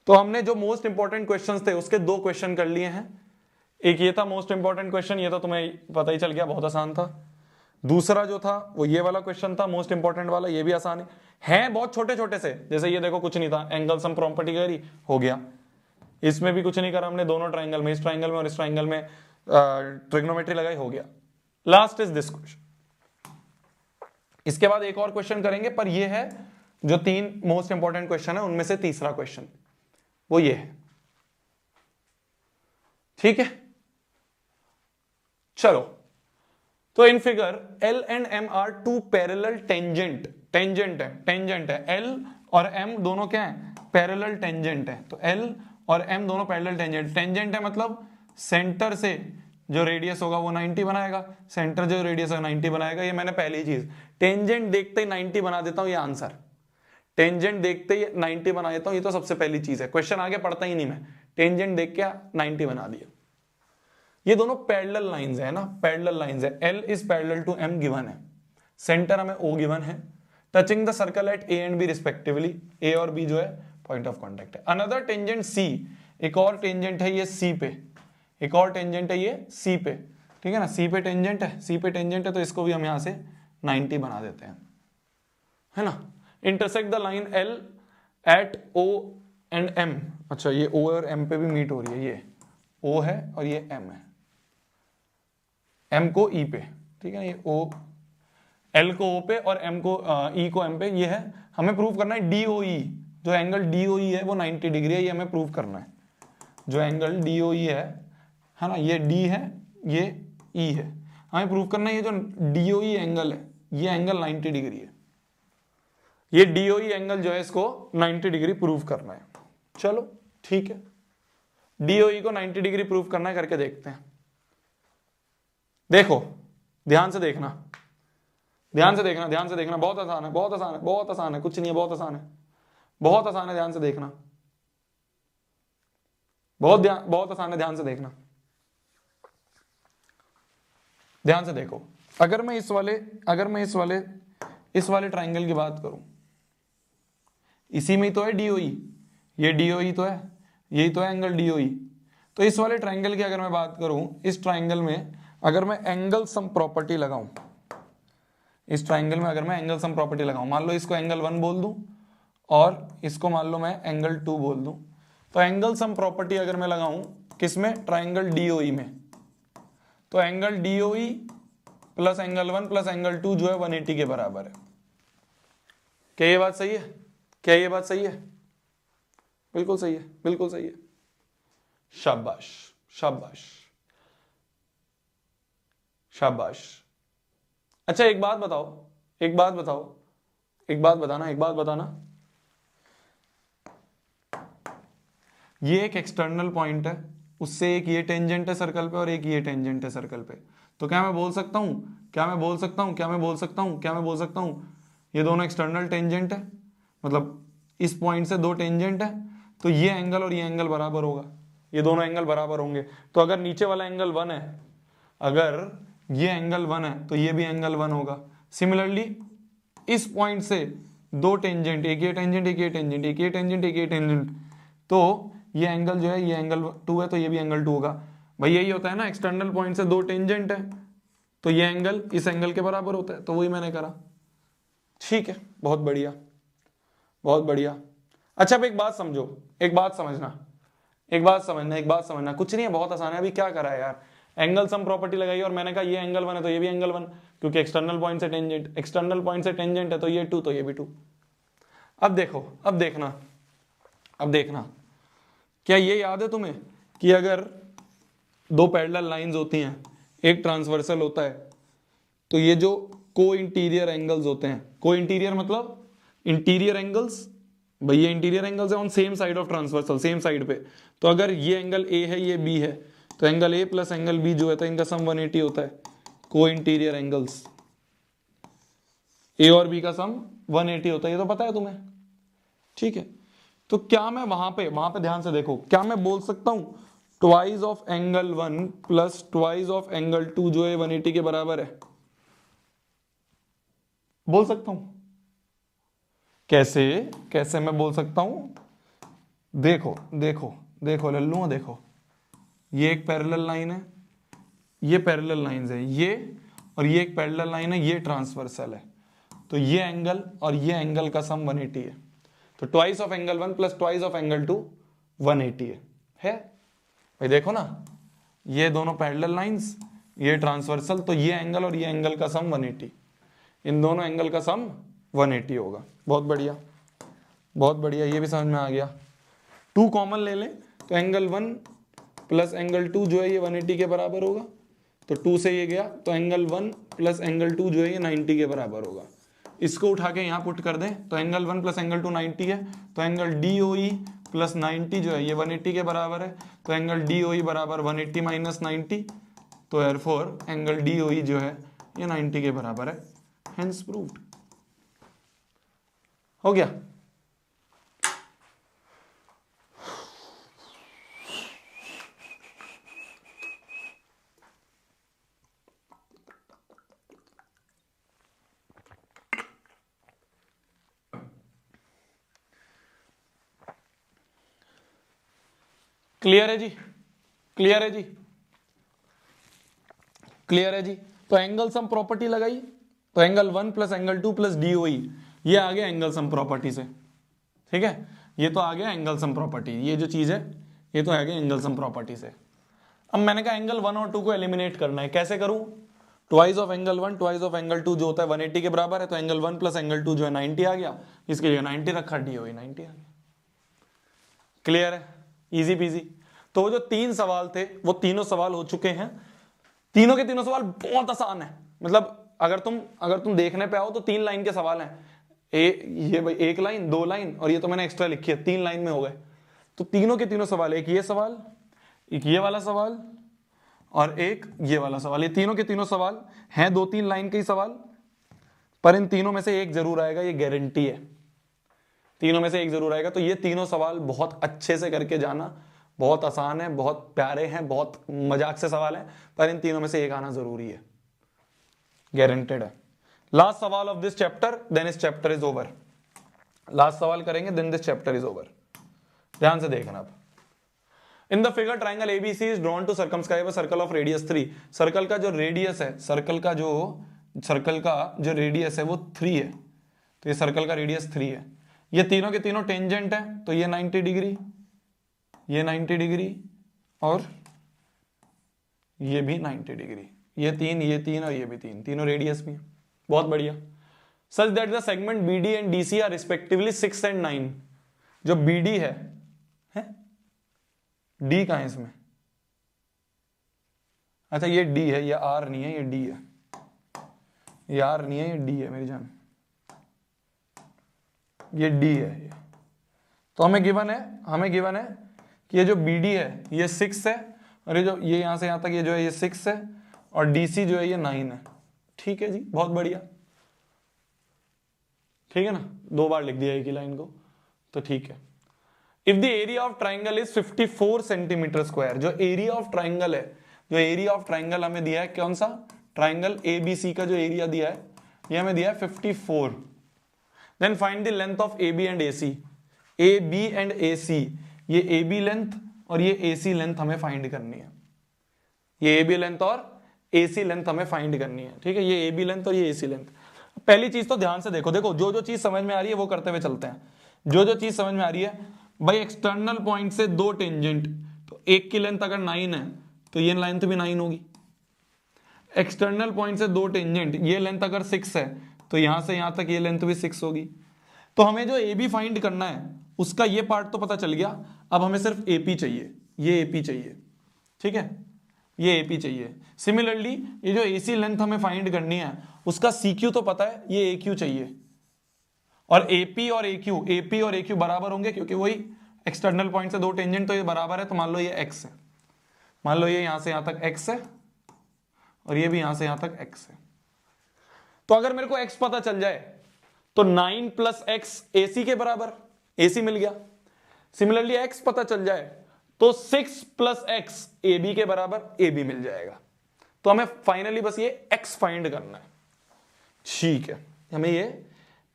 तो हमने जो मोस्ट इंपॉर्टेंट क्वेश्चंस थे उसके दो क्वेश्चन कर लिए हैं। एक ये था मोस्ट इंपॉर्टेंट क्वेश्चन, ये तो तुम्हें पता ही चल गया, बहुत आसान था। दूसरा जो था वो ये वाला क्वेश्चन था मोस्ट इंपॉर्टेंट वाला, ये भी आसान है बहुत छोटे छोटे से। जैसे ये देखो, कुछ नहीं था, एंगल सम प्रॉपर्टी करी, हो गया। इसमें भी कुछ नहीं करा हमने, दोनों ट्राइंगल में, इस ट्राइंगल में और इस ट्राइंगल में ट्रिग्नोमेट्री लगाई, हो गया। Last is this question. इसके बाद एक और क्वेश्चन करेंगे, पर ये है जो तीन मोस्ट इंपॉर्टेंट क्वेश्चन है उनमें से तीसरा क्वेश्चन वो ये है, ठीक है। चलो, तो in figure L and M are two parallel tangent, tangent है L और M दोनों क्या है, पैरेलल टेंजेंट है। तो L और M दोनों पैरेलल टेंजेंट, टेंजेंट है मतलब सेंटर से जो रेडियस होगा वो 90 बनाएगा, सेंटर जो रेडियस है 90 बनाएगा। ये मैंने पहली चीज, टेंजेंट देखते ही 90 बना देता हूं, ये आंसर, टेंजेंट देखते ही 90 बना देता हूं, ये तो सबसे पहली चीज है। क्वेश्चन आगे पढ़ता ही नहीं मैं, टेंजेंट देख के 90 बना दिया। ये दोनों पैरेलल लाइंस है ना, पैरेलल लाइंस है। L is parallel to M given है, सेंटर हमें O गिवन है, touching the circle at A and B respectively, A और B जो है पॉइंट ऑफ कांटेक्ट है। अनदर टेंजेंट C, एक और टेंजेंट है ये C पे, एक और टेंजेंट है ये C पे, ठीक है ना, C पे टेंजेंट है, C पे टेंजेंट है, तो इसको भी हम यहां से 90 बना देते हैं, है ना। Intersect the line L at O and M, अच्छा ये O और M पे भी मीट हो रही है, ये O है और ये M है, M को E पे, ठीक है, ये O, L को O पे और M को E को M पे, ये है। हमें प्रूव करना है DOE, जो एंगल DOE है वो 90 डिग्री है, ये हमें प्रूव करना है। जो एंगल DOE है ना, ये D है, ये E है, हमें प्रूव करना है ये जो DOE एंगल है ये एंगल 90 डिग्री है। ये DOE एंगल जो है इसको 90 डिग्री प्रूव करना है। चलो ठीक है, DOE को 90 डिग्री प्रूव करना है, करके देखते हैं। देखो ध्यान से देखना, ध्यान से देखना, ध्यान से देखना, बहुत आसान है, बहुत आसान है, बहुत आसान है, कुछ नहीं है, बहुत आसान है, बहुत आसान है, ध्यान से देखना, बहुत आसान है, ध्यान से देखना, ध्यान से देखो। अगर मैं इस वाले ट्राइंगल की बात करूं, इसी में ही तो है DOE, ये DOE तो है, यही तो है एंगल DOE। तो इस वाले ट्राइंगल की अगर मैं बात करूं, इस ट्राइंगल में अगर मैं एंगल सम प्रॉपर्टी लगाऊं, इस ट्राइंगल में अगर मैं एंगल सम प्रॉपर्टी लगाऊं, मान लो इसको एंगल 1 बोल दूं और इसको मान लो मैं एंगल 2 बोल दूं, तो एंगल सम प्रॉपर्टी अगर मैं लगाऊं किसमें, ट्राइंगल DOE में, तो angle DOE plus angle 1 plus angle 2 जो है 180 के बराबर है। क्या ये बात सही है, क्या ये बात सही है, बिल्कुल सही है, बिल्कुल सही है, शाबाश शाबाश शाबाश। अच्छा एक बात बताओ, एक बात बताओ, एक बात बताना, एक बात बताना, ये एक एक्सटर्नल पॉइंट है, उससे एक ये टेंजेंट है सर्कल पे और एक ये टेंजेंट है सर्कल पे, तो क्या मैं बोल सकता हूं, क्या मैं बोल सकता हूं, क्या मैं बोल सकता हूं, क्या मैं बोल सकता हूं, ये दोनों एक्सटर्नल टेंजेंट है, मतलब इस पॉइंट से दो टेंजेंट है, तो ये एंगल और ये एंगल बराबर होगा, ये दोनों एंगल बराबर होंगे। तो अगर नीचे वाला एंगल 1 है, अगर ये एंगल 1 है तो ये भी एंगल 1 होगा। सिमिलरली इस पॉइंट से दो टेंजेंट, एक ये टेंजेंट, एक ये टेंजेंट, एक ये टेंजेंट, एक ये टेंजेंट, तो ये एंगल जो है ये एंगल 2 है, तो ये भी एंगल 2 होगा। भाई यही होता है ना, एक्सटर्नल पॉइंट से दो टेंजेंट है तो ये एंगल इस एंगल के बराबर होता है, तो वही मैंने करा। ठीक है, बहुत बढ़िया, बहुत बढ़िया। अच्छा अब एक बात समझो, एक बात समझना, एक बात समझना, एक बात समझना, कुछ नहीं है, बहुत आसान है। अभी क्या करा है यार, एंगल सम प्रॉपर्टी लगाई और मैंने कहा ये एंगल 1 है तो ये भी एंगल 1, क्योंकि एक्सटर्नल पॉइंट से टेंजेंट, एक्सटर्नल पॉइंट से टेंजेंट है तो ये 2 तो ये भी 2। अब देखो, अब देखना, अब देखना, क्या ये याद है तुम्हें कि अगर दो पैरेलल लाइंस होती हैं, एक ट्रांसवर्सल होता है, तो ये जो को इंटीरियर एंगल्स होते हैं, को इंटीरियर मतलब इंटीरियर एंगल्स, भाई ये इंटीरियर एंगल्स है on same side of transversal, same side पे। तो अगर ये एंगल ए है, ये बी है, तो angle A plus angle B जो है, तो इनका सम 180 होता है। को इंटीरियर एंगल्स ए और बी का सम 180 होता है, ये तो पता है तुम्हें, ठीक है। तो क्या मैं वहां पे ध्यान से देखो, क्या मैं बोल सकता हूं twice of angle 1 plus twice of angle 2 जो है 180 के बराबर है? बोल सकता हूं। कैसे मैं बोल सकता हूं? देखो लल्लू, देखो ये एक पैरेलल लाइन है, ये पैरेलल लाइंस है, ये और ये एक पैरेलल लाइन है, ये ट्रांसवर्सल है। तो ये एंगल और ये एंगल का सम 180 है। तो twice of angle 1 plus twice of angle 2 180 है भाई। देखो ना, ये दोनों पैरेलल लाइंस, ये ट्रांसवर्सल, तो ये एंगल और ये एंगल का सम 180, इन दोनों एंगल का सम 180 होगा। बहुत बढ़िया, ये भी समझ में आ गया। 2 कॉमन ले लें तो एंगल 1 प्लस एंगल 2 जो है ये 180 के बराबर होगा। तो 2 से ये गया, तो एंगल 1 प्लस एंगल 2 जो है ये 90 के बराबर होगा। इसको उठा के यहाँ पुट कर दें तो एंगल 1 प्लस एंगल 2 90 है, तो एंगल DOE प्लस 90 जो है ये 180 के बराबर है। तो एंगल DOE बराबर 180 माइनस 90, तो एयरफोर एंगल DOE जो है ये 90 के बराबर है। Hence proved. हो गया। क्लियर है जी? क्लियर है जी। तो एंगल सम प्रॉपर्टी लगाई, तो angle 1 plus angle 2 plus DOE ये आ गया एंगल सम प्रॉपर्टी से, ठीक है। ये तो आ गया एंगल सम प्रॉपर्टी, ये जो चीज है ये तो आ गया एंगल सम प्रॉपर्टी से। अब मैंने कहा एंगल 1 और 2 को एलिमिनेट करना है, कैसे करूं? Twice of angle 1 twice of angle 2 जो होता है 180 के बराबर है, तो एंगल 1 प्लस एंगल 2 जो है 90 आ गया, इसके लिए 90 रखा, DOE 90 आ गया। क्लियर है? Easy PG. तो वो जो 3 सवाल थे वो तीनों सवाल हो चुके हैं। तीनों के तीनों सवाल बहुत आसान है, मतलब अगर तुम देखने पे आओ तो 3 लाइन के सवाल हैं। ये भाई 1 लाइन, 2 लाइन और ये तो मैंने एक्स्ट्रा लिखी है, 3 लाइन में हो गए। तो तीनों के तीनों सवाल, एक ये सवाल, एक ये वाला सवाल और एक ये वाला सवाल, ये तीनों के तीनों सवाल हैं 2-3 लाइन के ही सवाल, पर इन तीनों में से एक जरूर आएगा, ये गारंटी है। तीनों में से एक जरूर आएगा। तो ये तीनों सवाल बहुत अच्छे से करके जाना, बहुत आसान है, बहुत प्यारे हैं, बहुत मजाक से सवाल है, पर इन तीनों में से एक आना जरूरी है, गारंटेड है। लास्ट सवाल of this chapter, then this chapter is over. Last सवाल करेंगे, then this chapter is over. ध्यान से देखना अब। In the figure triangle ABC is drawn to circumscribe a circle of radius 3। Circle का जो रेडियस है, सर्कल का जो रेडियस है वो 3 है। तो ये सर्कल का रेडियस 3 है। ये तीनों के तीनों टेंजेंट है, तो ये 90 डिग्री, ये 90 डिग्री और ये भी 90 डिग्री। ये 3 और ये भी 3, तीनों रेडियस भी है। बहुत बढ़िया। Such that the segment BD and DC are respectively 6 and 9। जो BD है D कहां है इसमें? अच्छा ये D है, ये R नहीं है, ये D है। ये R नहीं है, ये D है मेरी जान, ये D है ये। तो हमें गिवन है कि ये जो BD है ये 6 है, और ये यहां से यहां तक ये जो है ये 6 है, और DC जो है ये 9 है। ठीक है जी, बहुत बढ़िया। ठीक है ना, 2 बार लिख दिया एक ही लाइन को, तो ठीक है। If the area of triangle is 54 centimetre square, जो एरिया ऑफ ट्राइंगल है, जो एरिया ऑफ ट्राइंगल हमें दिया है, कौन सा? ट्राइंगल ABC का जो एरिया दिया है ये हमें दिया है 54। Then find the length of AB and AC। AB and AC, ये AB लेंथ और ये AC लेंथ हमें फाइंड करनी है। ये AB लेंथ और AC लेंथ हमें फाइंड करनी है। ठीक है, ये AB लेंथ और ये AC लेंथ। पहली चीज तो ध्यान से देखो, जो चीज समझ में आ रही है वो करते हुए चलते हैं। जो चीज समझ में आ रही है भाई, एक्सटर्नल पॉइंट से 2 टेंजेंट, तो एक की लेंथ अगर 9 है तो ये लेंथ भी 9 होगी। एक्सटर्नल पॉइंट से 2 टेंजेंट, ये लेंथ अगर 6 है तो यहां से यहां तक ये लेंथ भी 6 होगी। तो हमें जो AB फाइंड करना है उसका ये पार्ट तो पता चल गया, अब हमें सिर्फ एपी चाहिए, ये एपी चाहिए, ठीक है, ये एपी चाहिए। सिमिलरली ये जो एसी लेंथ हमें फाइंड करनी है उसका सीक्यू तो पता है, ये एक्यू चाहिए। और एपी और एक्यू बराबर होंगे क्योंकि वही एक्सटर्नल पॉइंट से दो टेंजेंट, तो ये बराबर है। तो मान लो ये एक्स है, मान लो ये यहां से यहां तक एक्स है और ये भी यहां से यहां तक एक्स है। तो अगर मेरे को एक्स पता चल जाए तो 9 प्लस एक्स एसी के बराबर, एसी मिल गया। सिमिलरली एक्स पता चल जाए तो 6 प्लस एक्स ए बी के बराबर, ए बी मिल जाएगा। तो हमें फाइनली बस ये एक्स फाइंड करना है, ठीक है, हमें ये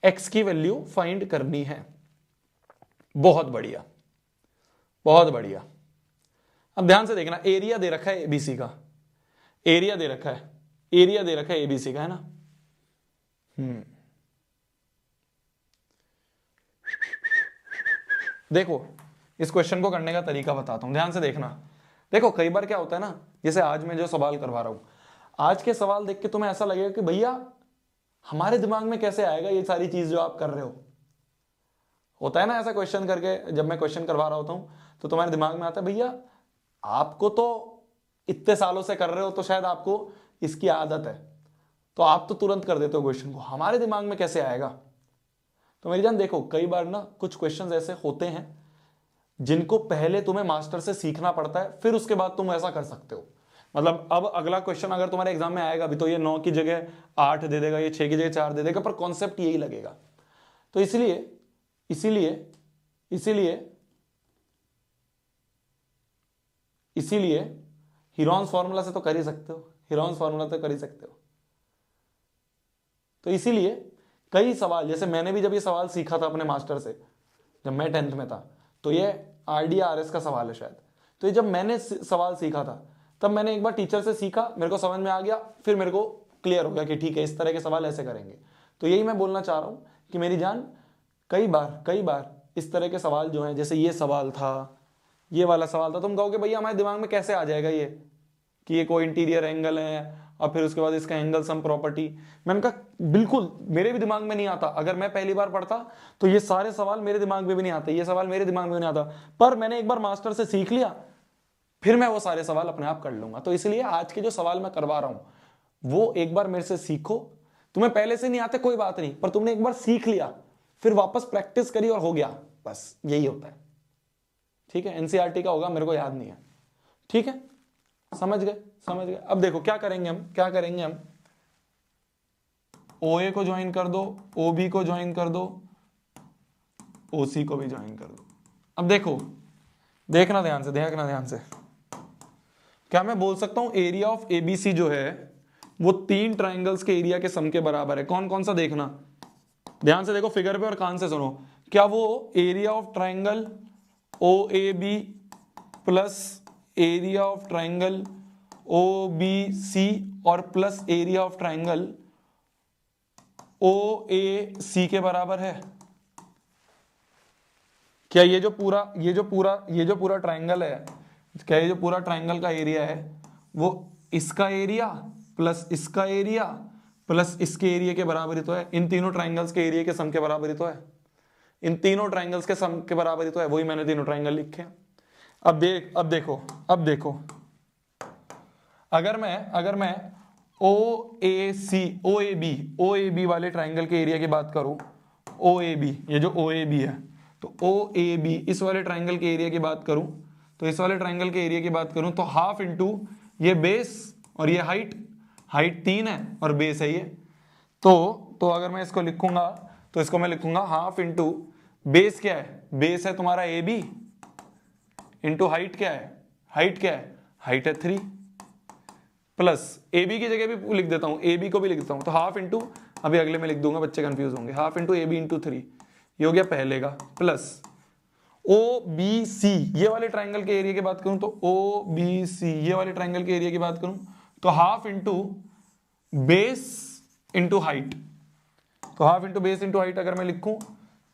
एक्स की वैल्यू फाइंड करनी है। बहुत बढ़िया, बहुत बढ़िया। अब ध्यान से देखना, एरिया दे रखा है एबीसी का, एरिया दे रखा है, एरिया दे रखा है एबीसी का, है ना। देखो इस क्वेश्चन को करने का तरीका बताता हूं, ध्यान से देखना। देखो कई बार क्या होता है ना, जैसे आज मैं जो सवाल करवा रहा हूं, आज के सवाल देख के तुम्हें ऐसा लगेगा कि भैया हमारे दिमाग में कैसे आएगा ये सारी चीज जो आप कर रहे हो। होता है ना ऐसा क्वेश्चन करके, जब मैं क्वेश्चन करवा रहा होता हूं तो तुम्हारे दिमाग में आता है भैया आपको तो इतने सालों से कर रहे हो तो शायद आपको इसकी आदत है, तो आप तो तुरंत कर देते हो क्वेश्चन को, हमारे दिमाग में कैसे आएगा। तो मेरी जान देखो, कई बार ना कुछ क्वेश्चंस ऐसे होते हैं जिनको पहले तुम्हें मास्टर से सीखना पड़ता है, फिर उसके बाद तुम ऐसा कर सकते हो। मतलब अब अगला क्वेश्चन अगर तुम्हारे एग्जाम में आएगा भी तो ये 9 की जगह 8 दे देगा, ये 6 की जगह 4 दे देगा, पर कॉन्सेप्ट यही लगेगा। तो इसीलिए इसीलिए इसीलिए इसीलिए हीरोन्स फॉर्मूला से तो कर ही सकते हो, हीरोन्स फॉर्मूला तो कर ही सकते हो। तो इसीलिए कई सवाल, जैसे मैंने भी जब ये सवाल सीखा था अपने मास्टर से, जब मैं 10th में था, तो ये RDRS का सवाल है शायद। तो ये जब मैंने सवाल सीखा था तब मैंने एक बार टीचर से सीखा, मेरे को समझ में आ गया, फिर मेरे को क्लियर हो गया कि ठीक है इस तरह के सवाल ऐसे करेंगे। तो यही मैं बोलना चाह रहा हूं कि मेरी जान कई बार इस तरह के सवाल जो हैं, जैसे ये सवाल था, ये वाला सवाल था, तुम कहोगे भैया हमारे दिमाग में कैसे आ जाएगा ये कि ये कोई इंटीरियर एंगल है और फिर उसके बाद इसका एंगल सम प्रॉपर्टी। मैंने कहा बिल्कुल मेरे भी दिमाग में नहीं आता, अगर मैं पहली बार पढ़ता तो ये सारे सवाल मेरे दिमाग में भी नहीं आते, ये सवाल मेरे दिमाग में नहीं आता, पर मैंने एक बार मास्टर से सीख लिया, फिर मैं वो सारे सवाल अपने आप कर लूंगा। तो इसलिए आज के जो सवाल मैं करवा रहा हूं वो एक बार मेरे से सीखो, तुम्हें पहले से नहीं आते कोई बात नहीं, पर तुमने एक बार सीख लिया, फिर वापस प्रैक्टिस करी और हो गया, बस यही होता है। ठीक है, एनसीईआरटी का होगा, मेरे को याद नहीं है। ठीक है, समझ गए। अब देखो क्या करेंगे हम, OA को ज्वाइन कर दो, OB को ज्वाइन कर दो, OC को भी ज्वाइन कर दो। अब देखो, देखना ध्यान से, क्या मैं बोल सकता हूं एरिया ऑफ ABC जो है वो 3 ट्राइंगल्स के एरिया के सम के बराबर है। कौन कौन सा देखना, ध्यान से देखो फिगर पे और कान से सुनो। क्या वो area of triangle OAB plus area of triangle OBC और plus area of triangle OAC के बराबर है? क्या ये जो पूरा ट्राइंगल है, क्या ये जो पूरा ट्राइंगल का एरिया है वो इसका एरिया प्लस इसका एरिया प्लस इसके एरिया के बराबर ही तो है? इन तीनों ट्राइंगल्स के एरिया के सम के बराबर ही तो है, इन तीनों ट्राइंगल्स के सम के बराबर ही तो है, वही मैंने तीनों ट्राइंगल लिखे हैं। अब देखो अगर मैं OAB वाले ट्राइंगल के एरिया की बात करूं, OAB, ये जो OAB है, तो OAB इस वाले ट्राइंगल के एरिया की बात करूं, तो इस वाले ट्राइंगल के एरिया की बात करूं तो हाफ इंटू ये बेस और ये हाइट 3 है और बेस है ये। तो अगर मैं इसको लिखूंगा तो इसको मैं लिखूंगा हाफ इंटू बेस क्या है, बेस है तुम्हारा AB इंटू हाइट क्या है, हाइट है 3, प्लस AB की जगह भी लिख देता हूं, AB को भी लिख देता हूं, तो हाफ इंटू, अभी अगले में लिख दूंगा, बच्चे कंफ्यूज होंगे, हाफ इंटू AB इंटू 3, ये हो गया पहले का, प्लस OBC ये वाले ट्राइंगल के एरिया की बात करूं तो OBC ये वाले ट्राइंगल के एरिया की बात करूं तो half into base into height, तो half into base into height अगर मैं लिखूं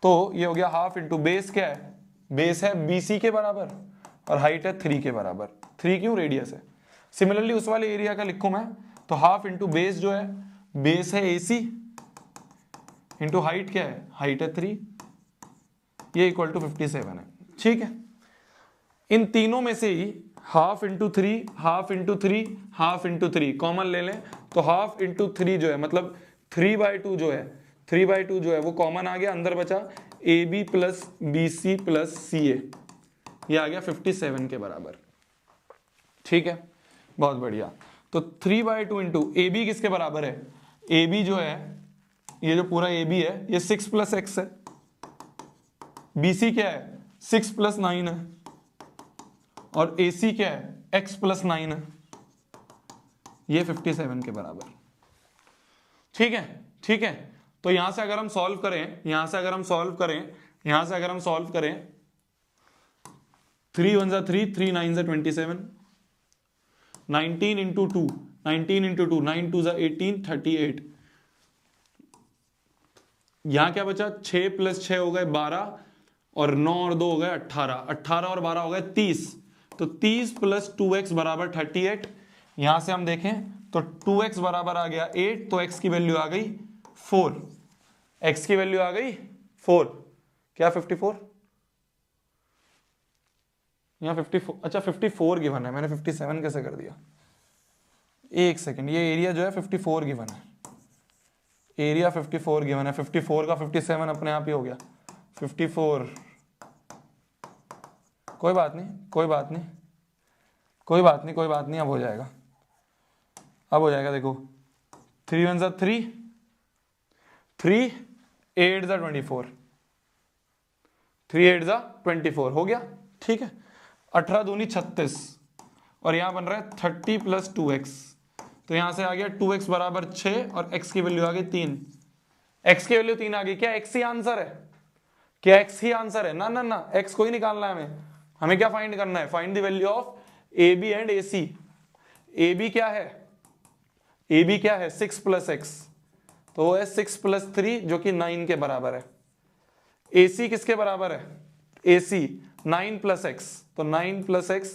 तो ये हो गया हाफ इंटू बेस क्या है, बेस है BC के बराबर और हाइट है 3 के बराबर, 3 क्यों, रेडियस है। सिमिलरली उस वाले एरिया का लिखूं मैं तो हाफ इंटू बेस जो है, बेस है AC इंटू हाइट क्या है, हाइट है 3, ये इक्वल टू 57 है। ठीक है, इन तीनों में से ही half into three, half into three, half into three common ले लें तो हाफ इंटू थ्री जो है मतलब 3/2 जो है, 3/2 जो है वो कॉमन आ गया, अंदर बचा A B plus B C plus C A, ये आ गया 57 के बराबर। ठीक है, बहुत बढ़िया। तो 3/2 इंटू ए बी किसके बराबर है, ए बी जो है ये जो पूरा ए बी है ये 6 प्लस एक्स है, बी सी क्या है 6 प्लस 9 है, और ए सी क्या है x प्लस 9 है, ये 57 के बराबर। ठीक है, ठीक है। तो यहां से अगर हम सॉल्व करें, यहां से अगर हम सॉल्व करें, यहां से अगर हम सॉल्व करें, 3 1 जा 3, 3 9 जा 27, 19 इंटू 2, 19 इंटू 2, 9 2 जा 18, 38। यहां क्या बचा, 6 प्लस 6 हो गए 12, और 9 और 2 हो गए 18, 18 और 12 हो गए 30, तो 30 प्लस 2x बराबर 38। यहां से हम देखें तो 2x बराबर आ गया 8, तो x की वैल्यू आ गई 4, x की वैल्यू आ गई 4, क्या 54, यहां 54, अच्छा 54 गिवन है, मैंने 57 कैसे कर दिया, एक सेकंड, ये एरिया जो है 54 गिवन है, एरिया 54 गिवन है, 54 का 57 अपने आप ही हो गया 54, कोई बात नहीं, कोई बात नहीं, कोई बात नहीं, कोई बात नहीं, अब हो जाएगा, अब हो जाएगा। देखो 3 1 जा 3, 3 8 जा 24, 3 8 जा 24 हो गया। ठीक है, 18 दूनी 36, और यहां बन रहा है 30 प्लस 2x, तो यहां से आ गया 2x बराबर 6, और x की वैल्यू आ गई 3, x की वैल्यू 3 आ गई। क्या x ही आंसर है, क्या x ही आंसर है, ना ना ना, x को ही निकालना है हमें, हमें क्या फाइंड करना है, find the value of A B and A C. A B क्या है, ए बी क्या है 6 प्लस एक्स, तो वो है 6 प्लस 3 जो कि 9 के बराबर है। ए सी किसके बराबर है, ए सी 9 प्लस एक्स, तो 9 plus x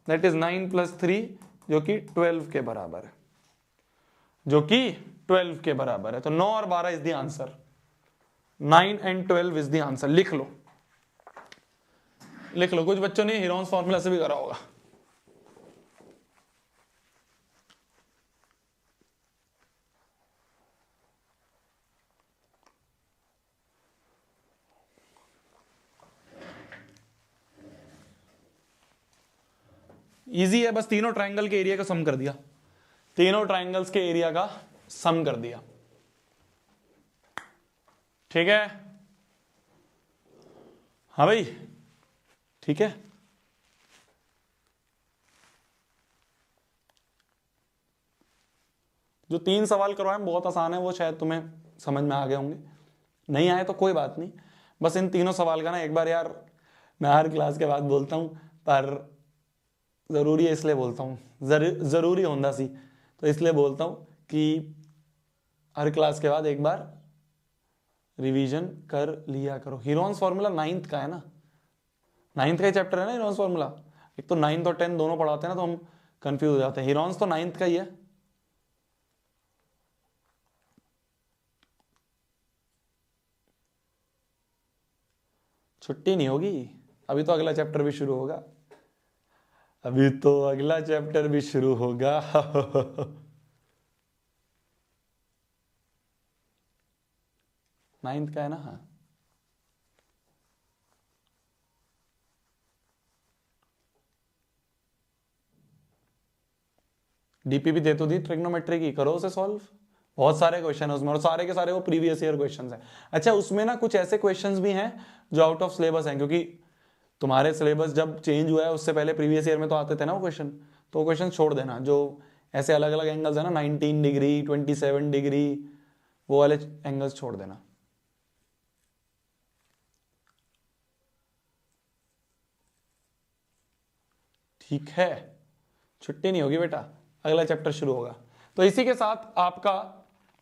that is 9 plus 3 जो कि 12 के बराबर है, जो कि 12 के बराबर है। तो 9 और 12 is the answer, 9 and 12 is the answer. लिख लो, लिख लो, कुछ बच्चों ने हीरोन्स फॉर्मूला से भी करा होगा। इजी है, बस तीनों ट्रायंगल के एरिया का सम कर दिया, तीनों ट्रायंगल्स के एरिया का सम कर दिया। ठीक है, हाँ भाई, ठीक है। जो 3 सवाल करवाए बहुत आसान है, वो शायद तुम्हें समझ में आ गए होंगे, नहीं आए तो कोई बात नहीं। बस इन तीनों सवाल का ना एक बार यार, मैं हर क्लास के बाद बोलता हूं, पर जरूरी है इसलिए बोलता हूँ, जरूरी होता सी, तो इसलिए बोलता हूँ कि हर क्लास के बाद एक बार रिवीजन कर लिया करो। हीरोन्स फॉर्मूला 9th का है ना, 9th का ही चैप्टर है ना हीरोन्स फॉर्मूला। एक तो 9th और 10th दोनों पढ़ाते हैं ना, तो हम कंफ्यूज हो जाते हैं। हीरोन्स तो 9th का ही है। छुट्टी नहीं होगी, अभी तो अगला चैप्टर भी शुरू होगा, अभी तो अगला चैप्टर भी शुरू होगा। 9th का है ना, हाँ। डीपी भी दे तो दी ट्रिग्नोमेट्री की, करो उसे सॉल्व, बहुत सारे क्वेश्चन है उसमें, और सारे के सारे वो प्रीवियस ईयर क्वेश्चन है। अच्छा, उसमें ना कुछ ऐसे क्वेश्चंस भी हैं जो आउट ऑफ सिलेबस हैं, क्योंकि तुम्हारे सिलेबस जब चेंज हुआ है उससे पहले प्रीवियस ईयर में तो आते थे ना वो क्वेश्चन, तो वो क्वेश्चन छोड़ देना। जो ऐसे अलग अलग एंगल्स है ना, 19 डिग्री 27 डिग्री, वो वाले एंगल्स छोड़ देना। ठीक है, छुट्टी नहीं होगी बेटा, अगला चैप्टर शुरू होगा। तो इसी के साथ आपका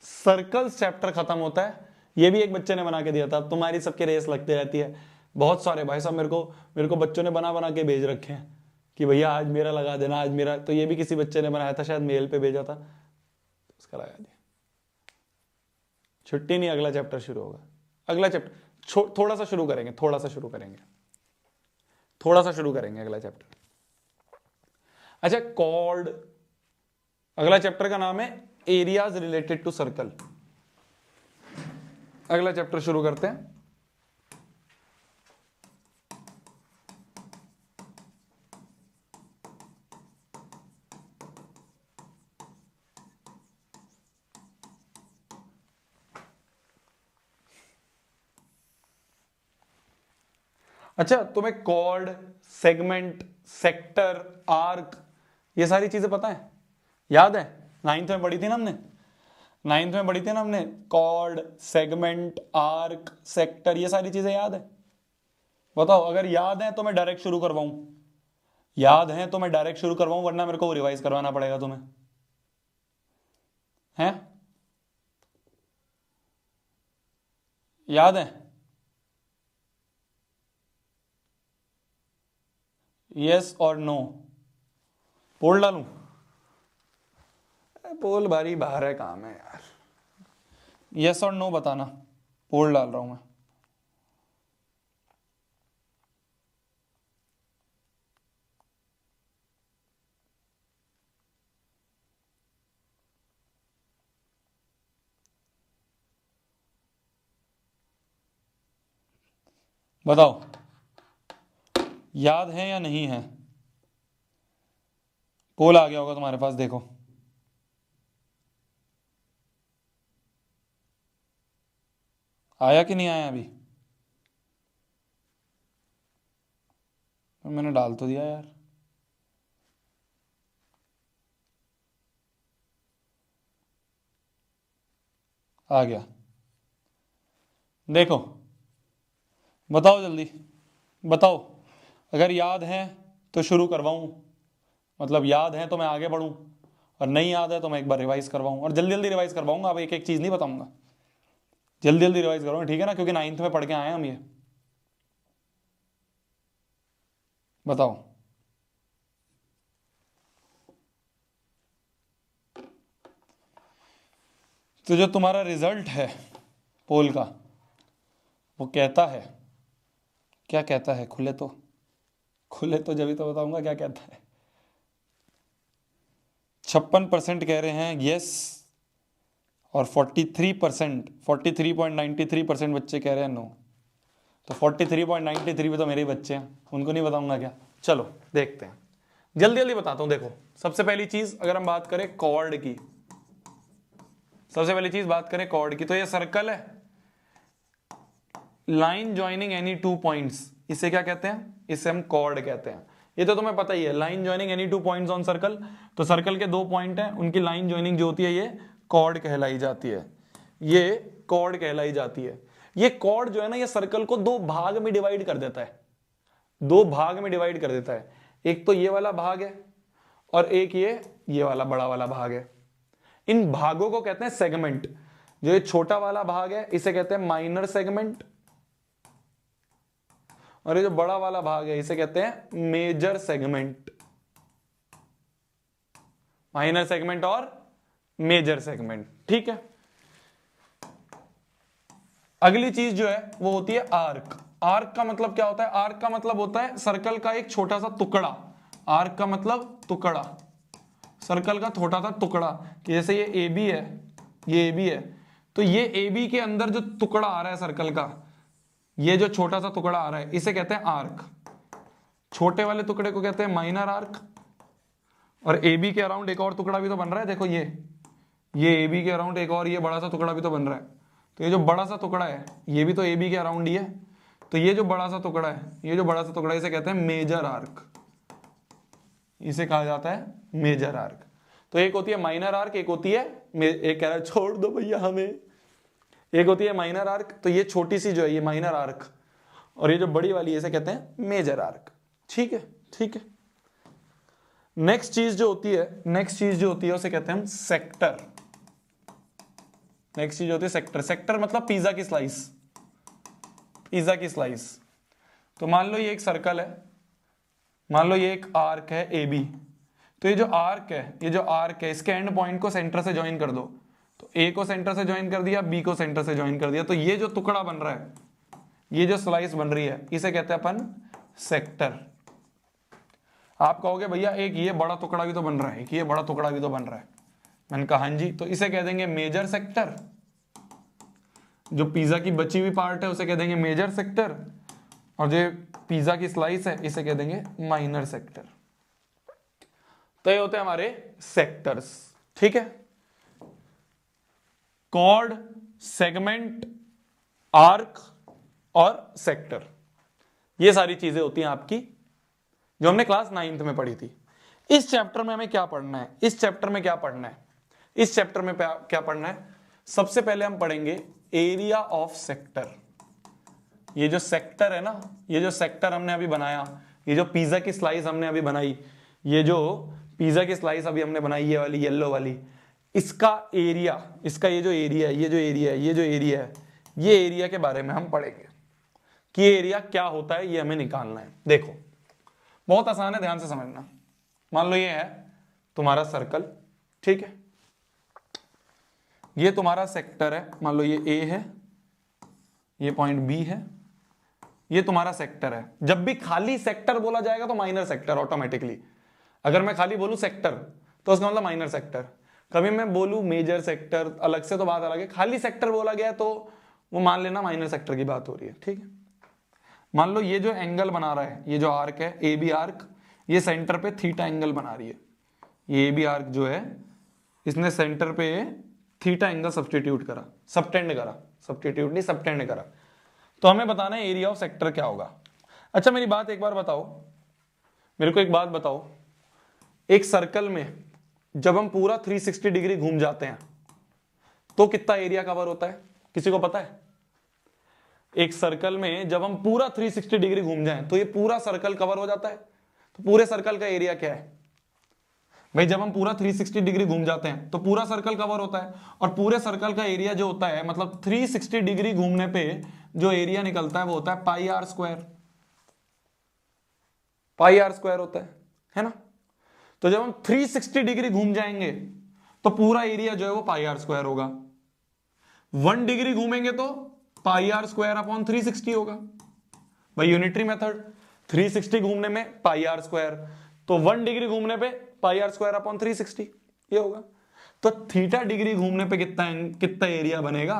सर्कल्स चैप्टर खत्म होता है। ये भी एक बच्चे ने बना के दिया था, तुम्हारी सबकी रेस लगती रहती है, बहुत सारे भाई साहब मेरे को बच्चों ने बना बना के भेज रखे हैं कि भैया आज मेरा लगा देना, आज मेरा। तो ये भी किसी बच्चे ने बनाया था, शायद मेल पे भेजा था, उसका लगा दिया। छुट्टी नहीं, अगला चैप्टर शुरू होगा, अगला चैप्टर थोड़ा सा शुरू करेंगे अगला चैप्टर। अच्छा, कॉर्ड, अगला चैप्टर का नाम है एरियाज रिलेटेड टू सर्कल। अगला चैप्टर शुरू करते हैं। अच्छा, तुम्हें कॉर्ड, सेगमेंट, सेक्टर, आर्क, ये सारी चीजें पता है, याद है? नाइन्थ में पढ़ी थी ना हमने कॉर्ड, सेगमेंट, आर्क, सेक्टर, ये सारी चीजें याद है? बताओ, अगर याद है तो मैं डायरेक्ट शुरू करवाऊं, वरना मेरे को रिवाइज करवाना पड़ेगा तुम्हें, हैं? याद है? यस और नो? पोल डालूं? पोल बारी बाहर है, काम है यार। यस और नो बताना, पोल डाल रहा हूं मैं। बताओ, याद है या नहीं है? पोल आ गया होगा तुम्हारे पास, देखो। आया कि नहीं आया अभी? मैंने डाल तो दिया यार। आ गया, देखो, बताओ जल्दी बताओ। अगर याद है तो शुरू करवाऊं, मतलब याद है तो मैं आगे बढ़ूं, और नहीं याद है तो मैं एक बार रिवाइज करवाऊं, और जल्दी जल्दी रिवाइज करवाऊंगा। अब एक एक चीज नहीं बताऊंगा, जल्दी जल्दी रिवाइज करवाऊंगा, ठीक है ना? क्योंकि 9th में पढ़ के आए हम ये। बताओ, तो जो तुम्हारा रिजल्ट है पोल का, वो कहता है, क्या कहता है? खुले तो जब तो बताऊंगा क्या कहता है। 56% कह रहे हैं यस, और 43.93% बच्चे कह रहे हैं नो। तो 43.93 भी तो मेरे ही बच्चे हैं, उनको नहीं बताऊंगा क्या? चलो देखते हैं, जल्दी जल्दी बताता हूं। देखो, सबसे पहली चीज अगर हम बात करें कॉर्ड की, तो ये सर्कल है, लाइन ज्वाइनिंग एनी 2 पॉइंट्स, इसे क्या कहते हैं? इसे हम कॉर्ड कहते हैं। ये तो तुम्हें पता ही है, line joining any 2 points on circle. तो सर्कल के 2 पॉइंट हैं, उनकी लाइन ज्वाइनिंग जो होती है ये कॉर्ड कहलाई जाती है। ये कॉर्ड जो है ना, ये सर्कल को 2 भाग में डिवाइड कर देता है। एक तो ये वाला भाग है, और एक ये वाला बड़ा वाला भाग है। इन भागों को कहते हैं सेगमेंट। जो ये छोटा वाला भाग है इसे कहते हैं माइनर सेगमेंट, और ये जो बड़ा वाला भाग है इसे कहते हैं मेजर सेगमेंट। माइनर सेगमेंट और मेजर सेगमेंट, ठीक है। अगली चीज जो है वो होती है आर्क। आर्क का मतलब क्या होता है? आर्क का मतलब होता है सर्कल का एक छोटा सा टुकड़ा। आर्क का मतलब टुकड़ा, सर्कल का छोटा सा टुकड़ा। कि जैसे ये ए बी है, ये ए बी है, तो ये ए बी के अंदर जो टुकड़ा आ रहा है सर्कल का, ये जो छोटा सा टुकड़ा आ रहा है, इसे कहते हैं आर्क। छोटे वाले टुकड़े को कहते हैं माइनर आर्क। और ए बी के अराउंड एक और टुकड़ा भी तो बन रहा है, देखो ये ए बी के अराउंड एक और ये बड़ा सा टुकड़ा भी तो बन रहा है। तो ये जो बड़ा सा टुकड़ा है ये भी तो ए बी के अराउंड ही है। तो ये जो बड़ा सा टुकड़ा है, इसे कहते हैं मेजर आर्क। इसे कहा जाता है मेजर आर्क। तो एक होती है माइनर आर्क, एक होती है, एक कह रहा है छोड़ दो भैया हमें, एक होती है माइनर आर्क। तो ये छोटी सी जो है ये माइनर आर्क, और ये जो बड़ी वाली है इसे कहते हैं मेजर आर्क। ठीक है। नेक्स्ट चीज जो होती है उसे कहते हैं हम सेक्टर। नेक्स्ट चीज होती है सेक्टर। सेक्टर मतलब पिज्जा की स्लाइस। तो मान लो ये एक सर्कल है, मान लो ये एक आर्क है ए बी। तो ये जो आर्क है इसके एंड पॉइंट को सेंटर से ज्वाइन कर दो। तो ए को सेंटर से ज्वाइन कर दिया, बी को सेंटर से ज्वाइन कर दिया। तो ये जो टुकड़ा बन रहा है ये जो स्लाइस बन रही है इसे कहते हैं अपन सेक्टर। आप कहोगे भैया एक ये बड़ा टुकड़ा भी तो बन रहा है, कि ये बड़ा टुकड़ा भी तो बन रहा है। मैंने कहा हाँ जी, तो इसे कह देंगे मेजर सेक्टर। जो पिज्जा की बची हुई पार्ट है उसे कह देंगे मेजर सेक्टर, और जो पिज्जा की स्लाइस है इसे कह देंगे माइनर सेक्टर। तो ये होते हैं हमारे सेक्टर्स, ठीक है। कॉर्ड, सेगमेंट, आर्क और सेक्टर, ये सारी चीजें होती हैं आपकी जो हमने क्लास 9th में पढ़ी थी। इस चैप्टर में हमें क्या पढ़ना है, इस चैप्टर में क्या पढ़ना है, इस चैप्टर में क्या पढ़ना है? सबसे पहले हम पढ़ेंगे एरिया ऑफ सेक्टर। ये जो सेक्टर है ना, ये जो सेक्टर हमने अभी बनाया, ये जो पिज्जा की स्लाइस हमने अभी बनाई, ये जो पिज्जा की स्लाइस अभी हमने बनाई, ये वाली येलो वाली, इसका एरिया, इसका ये जो एरिया है, ये जो एरिया है, ये जो एरिया है, ये एरिया के बारे में हम पढ़ेंगे कि ये एरिया क्या होता है, ये हमें निकालना है। देखो बहुत आसान है, ध्यान से समझना। मान लो ये है तुम्हारा सर्कल, ठीक है, ये तुम्हारा सेक्टर है, मान लो ये ए है, ये पॉइंट बी है, ये तुम्हारा सेक्टर है। जब भी खाली सेक्टर बोला जाएगा तो माइनर सेक्टर ऑटोमेटिकली। अगर मैं खाली बोलूं सेक्टर तो उसका मतलब माइनर सेक्टर। कभी मैं बोलूं मेजर सेक्टर अलग से तो बात अलग है, खाली सेक्टर बोला गया तो वो मान लेना माइनर सेक्टर की बात हो रही है, ठीक है। मान लो ये जो एंगल बना रहा है, ये जो आर्क है ए बी आर्क, ये सेंटर पे थीटा एंगल बना रही है। ये ए बी आर्क जो है इसने सेंटर पे थीटा एंगल सब्स्टिट्यूट करा, सबटेंड करा, सब्स्टिट्यूट नहीं सबटेंड करा। तो हमें बताना है एरिया ऑफ सेक्टर क्या होगा। अच्छा मेरी बात एक बार बताओ, मेरे को एक बात बताओ, एक सर्कल में जब हम पूरा 360 डिग्री घूम जाते हैं तो कितना एरिया कवर होता है, किसी को पता है? एक सर्कल में जब हम पूरा 360 डिग्री घूम जाएं तो ये पूरा सर्कल कवर हो जाता है। तो पूरे सर्कल का एरिया क्या है भाई? जब हम पूरा 360 डिग्री घूम जाते हैं तो पूरा सर्कल कवर होता है, और पूरे सर्कल का एरिया जो होता है, मतलब 360 डिग्री घूमने पे जो एरिया निकलता है वो होता है pi r square. Pi r square होता है ना। तो जब हम 360 डिग्री घूम जाएंगे तो पूरा एरिया जो है वो पाई आर स्क्वायर होगा। 1 डिग्री घूमेंगे तो पाई आर स्क्वायर अपॉन 360 होगा भाई, यूनिटरी मेथड। 360 घूमने में पाई आर स्क्वायर, तो 1 डिग्री घूमने पे पाई आर स्क्वायर अपॉन 360 ये होगा। तो थीटा डिग्री घूमने पे कितना एरिया बनेगा?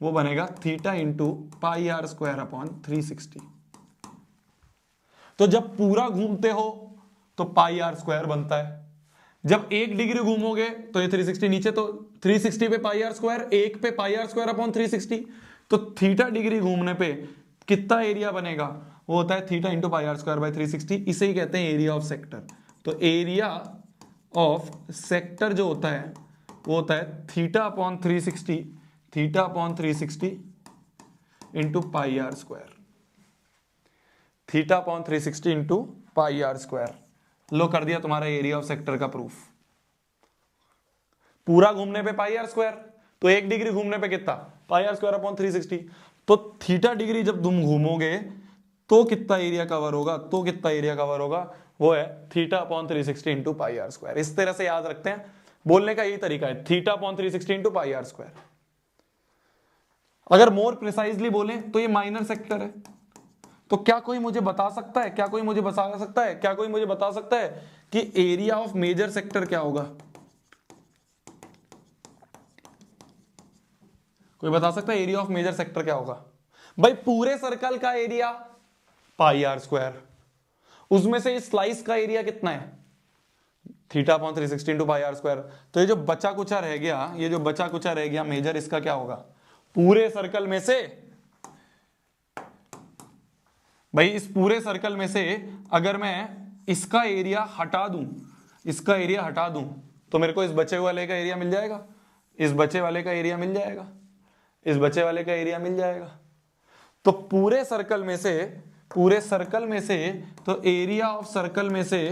वो बनेगा theta into pi r square upon 360। तो जब पूरा घूमते हो तो पाई आर स्क्वायर बनता है। जब 1 डिग्री घूमोगे तो ये 360 नीचे, तो 360 पे पाई आर स्क्वायर, 1 पे पाई आर स्क्वायर अपॉन 360। तो थीटा डिग्री घूमने पे कितना एरिया बनेगा? वो होता है theta into pi r square by 360। इसे ही कहते हैं एरिया ऑफ सेक्टर। तो एरिया ऑफ सेक्टर जो होता है वो होता है theta upon 360, theta upon 360 into pi r square, theta upon 360 into pi r square. लो कर दिया तुम्हारा एरिया ऑफ सेक्टर का प्रूफ। पूरा घूमने पे पाई आर स्क्वायर, तो 1 डिग्री घूमने पे कितना? पाई आर स्क्वायर अपॉन 360। तो थीटा डिग्री जब तुम घूमोगे तो कितना एरिया कवर होगा? तो कितना एरिया कवर होगा? वो है theta upon 360 into pi r square. इस तरह से याद रखते हैं, बोलने का यही तरीका है, theta upon 360 into pi r square. अगर मोर प्रिसाइजली बोले तो ये माइनर सेक्टर है। तो क्या कोई मुझे बता सकता है, क्या कोई मुझे बता सकता है, क्या कोई मुझे बता सकता है कि एरिया ऑफ मेजर सेक्टर क्या होगा? कोई बता सकता है एरिया ऑफ मेजर सेक्टर क्या होगा? भाई पूरे सर्कल का एरिया पाई आर स्क्वायर, उसमें से इस स्लाइस का एरिया कितना है? Theta upon 360 into pi r square. तो ये जो बचा कुचा रह गया, ये जो बचा कुचा रह गया मेजर, इसका क्या होगा? पूरे सर्कल में से भाई, इस पूरे सर्कल में से अगर मैं इसका एरिया हटा दूं, इसका एरिया हटा दूं, तो मेरे को इस बचे वाले का एरिया मिल जाएगा, इस बचे वाले का एरिया मिल जाएगा, इस बचे वाले का एरिया मिल जाएगा। तो पूरे सर्कल में से, पूरे सर्कल में से, तो एरिया ऑफ सर्कल में से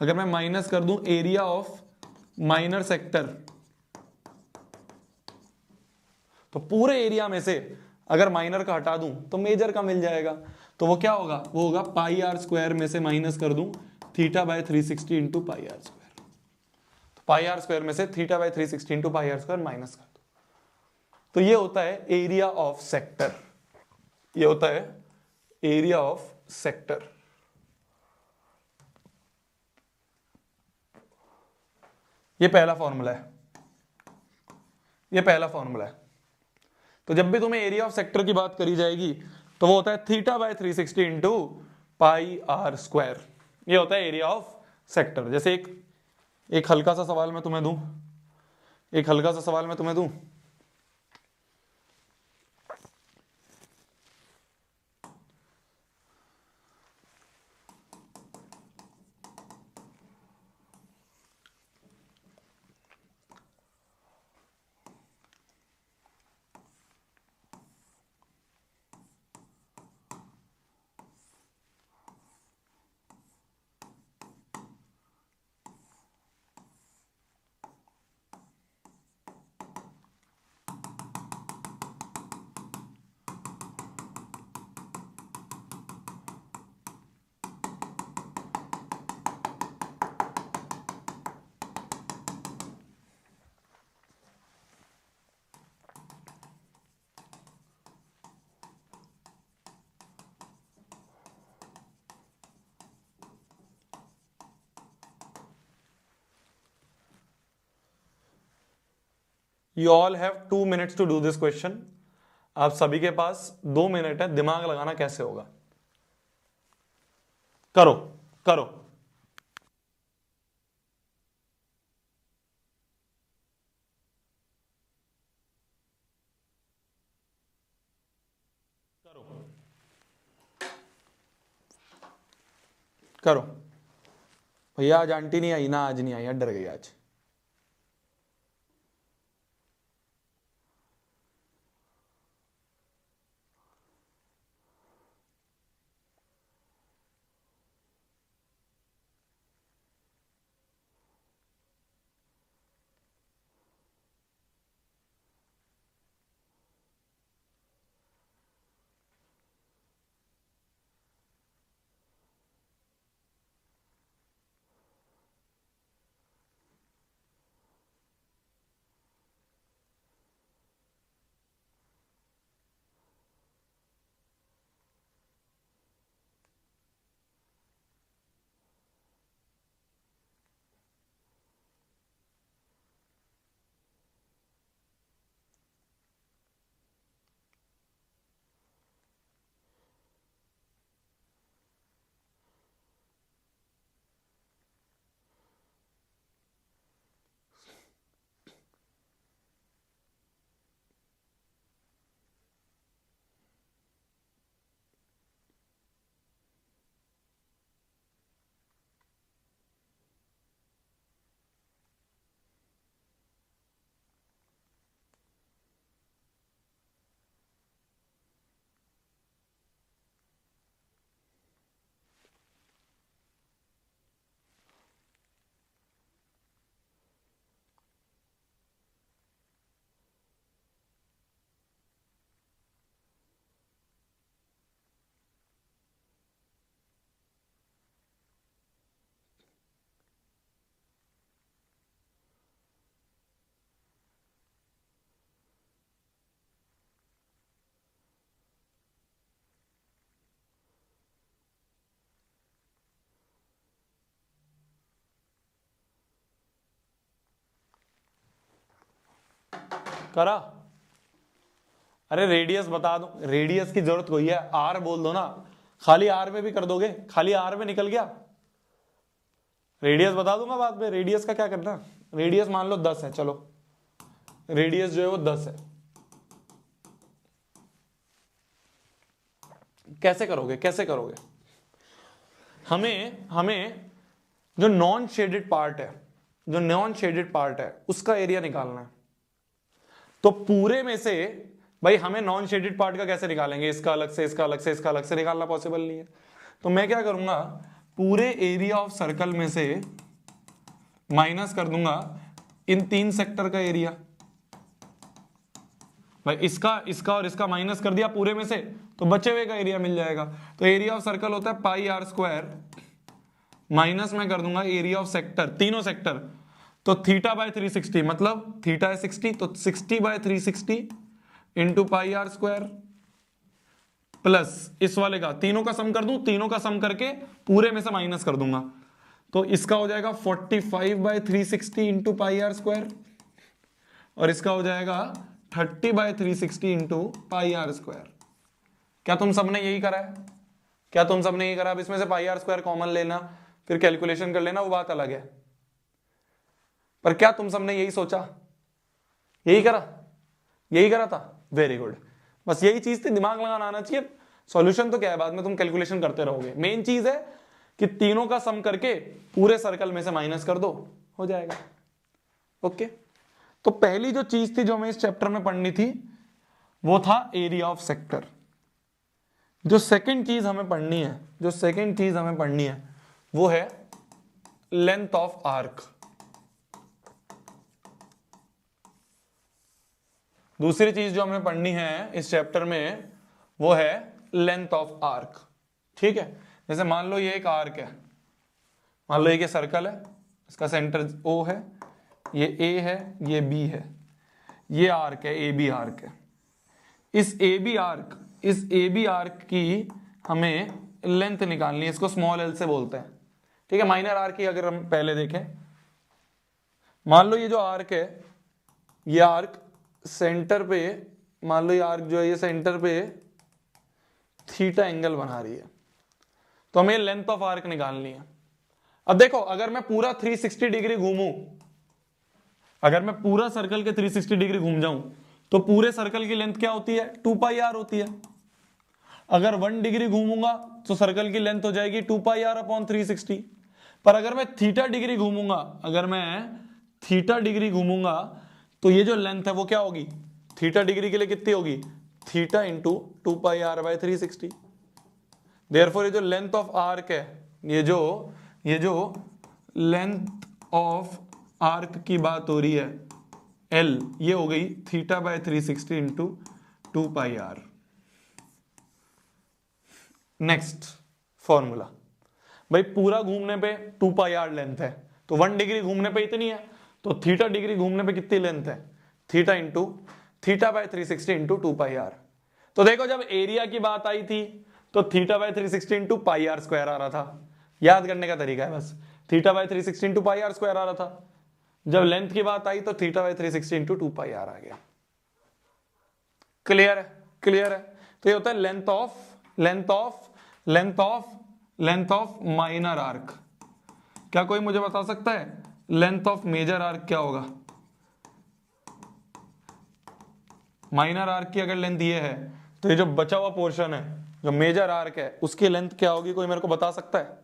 अगर मैं माइनस कर दूं एरिया ऑफ माइनर सेक्टर, तो पूरे एरिया में से अगर माइनर का हटा दूं तो मेजर का मिल जाएगा। तो वो क्या होगा? वो होगा पाई आर स्क्वायर में से माइनस कर दूं theta by 360 into pi r square. तो पाई आर स्क्वायर में से theta by 360 into pi r square minus कर दो। तो ये होता है एरिया ऑफ सेक्टर। ये होता है एरिया ऑफ सेक्टर। ये पहला फॉर्मूला है, ये पहला फॉर्मूला है। तो जब भी तुम्हें एरिया ऑफ सेक्टर की बात करी जाएगी तो वो होता है theta by 360 into pi r square. ये होता है एरिया ऑफ सेक्टर। जैसे एक हल्का सा सवाल मैं तुम्हें दूं, एक हल्का सा सवाल मैं तुम्हें दूं, you all have 2 minutes to do this question. आप सभी के पास 2 मिनट है, दिमाग लगाना कैसे होगा, करो करो। करो भैया। आज आंटी नहीं आई ना, आज नहीं आई, डर गई आज। करा? अरे रेडियस बता दो, रेडियस की जरूरत कोई है, आर बोल दो ना, खाली आर में भी कर दोगे, खाली आर में निकल गया। रेडियस बता दूंगा बाद में, रेडियस का क्या करना। रेडियस मान लो 10 है, चलो रेडियस जो है वो 10 है। कैसे करोगे, कैसे करोगे? हमें जो नॉन शेडेड पार्ट है, जो नॉन शेडेड पार्ट है उसका एरिया निकालना है। तो पूरे में से भाई हमें नॉन शेडेड पार्ट का कैसे निकालेंगे, इसका अलग से, इसका अलग से, इसका अलग से निकालना पॉसिबल नहीं है। तो मैं क्या करूंगा, पूरे एरिया ऑफ सर्कल में से माइनस कर दूंगा इन 3 सेक्टर का एरिया। भाई इसका और इसका माइनस कर दिया पूरे में से, तो बचे हुए का एरिया मिल जाएगा। तो एरिया ऑफ सर्कल होता है पाई आर स्क्वायर, माइनस में कर दूंगा एरिया ऑफ सेक्टर, तीनों सेक्टर। तो थीटा बाय 360, मतलब थीटा है 60, तो 60 by 360 into pi r square. Plus इस वाले का, तीनों का सम कर दूं, तीनों का सम करके पूरे में से माइनस कर दूंगा, तो इसका हो जाएगा 45/360 इंटू पाई आर स्क्वायर, और इसका हो जाएगा 30/360 इंटू पाई आर स्क्वायर। क्या तुम सबने यही करा है? क्या तुम सबने यही करा? अब इसमें से पाई आर स्क्वायर कॉमन लेना, फिर कैलकुलेशन कर लेना, वो बात अलग है, पर क्या तुम सबने यही सोचा? यही करा? यही करा था? Very good. बस यही चीज थी, दिमाग लगाना आना चाहिए। सॉल्यूशन तो क्या है, बाद में तुम कैलकुलेशन करते रहोगे। मेन चीज है कि तीनों का सम करके पूरे सर्कल में से माइनस कर दो, हो जाएगा। ओके, तो पहली जो चीज थी जो हमें इस चैप्टर में पढ़नी थी वो था एरिया ऑफ सेक्टर। जो सेकंड चीज हमें पढ़नी है, जो सेकंड चीज हमें पढ़नी है वो है लेंथ ऑफ आर्क। दूसरी चीज जो हमें पढ़नी है इस चैप्टर में वो है लेंथ ऑफ आर्क। ठीक है, जैसे मान लो ये एक आर्क है, मान लो एक सर्कल है, इसका सेंटर O है, ये A है, ये B है, ये आर्क है, AB आर्क है। इस AB आर्क की हमें लेंथ निकालनी है, इसको स्मॉल l से बोलते हैं। ठीक है, माइनर आर्क की अगर हम पहले देखें, मान लो ये जो आर्क है, ये आर्क सेंटर पे, मान लो ये आर्क जो है ये सेंटर पे थीटा एंगल बना रही है, तो हमें लेंथ ऑफ आर्क निकालनी है। अब देखो, अगर मैं पूरा 360 डिग्री घूमूं, अगर मैं पूरा सर्कल के 360 डिग्री घूम जाऊं, तो पूरे सर्कल की लेंथ क्या होती है? 2 पाई आर होती है। अगर 1 डिग्री घूमूंगा तो सर्कल की लेंथ हो जाएगी 2 पाई आर अपॉन 360। पर अगर मैं थीटा डिग्री घूमूंगा, अगर मैं थीटा डिग्री घूमूंगा, तो ये जो लेंथ है वो क्या होगी? थीटा डिग्री के लिए कितनी होगी? Theta into 2 pi r by 360। Therefore ये जो लेंथ ऑफ आर्क है, ये जो लेंथ ऑफ आर्क की बात हो रही है L, ये हो गई theta by 360 into 2 pi r. Next formula, भाई पूरा घूमने पे 2 पाई आर लेंथ है, तो 1 डिग्री घूमने पे इतनी है, तो थीटा डिग्री घूमने पे कितनी लेंथ है? Theta into theta by 360 into 2 pi r. तो देखो, जब एरिया की बात आई थी तो theta by 360 into pi r square आ रहा था। याद करने का तरीका है बस, theta by 360 into pi r square आ रहा था। जब लेंथ की बात आई तो theta by 360 into 2 pi r आ गया। क्लियर है? क्लियर है। तो ये होता है लेंथ ऑफ माइनर आर्क। क्या कोई मुझे बता सकता है लेंथ ऑफ मेजर आर्क क्या होगा? माइनर आर्क की अगर लेंथ ये है, तो ये जो बचा हुआ पोर्शन है जो मेजर आर्क है उसकी लेंथ क्या होगी? कोई मेरे को बता सकता है?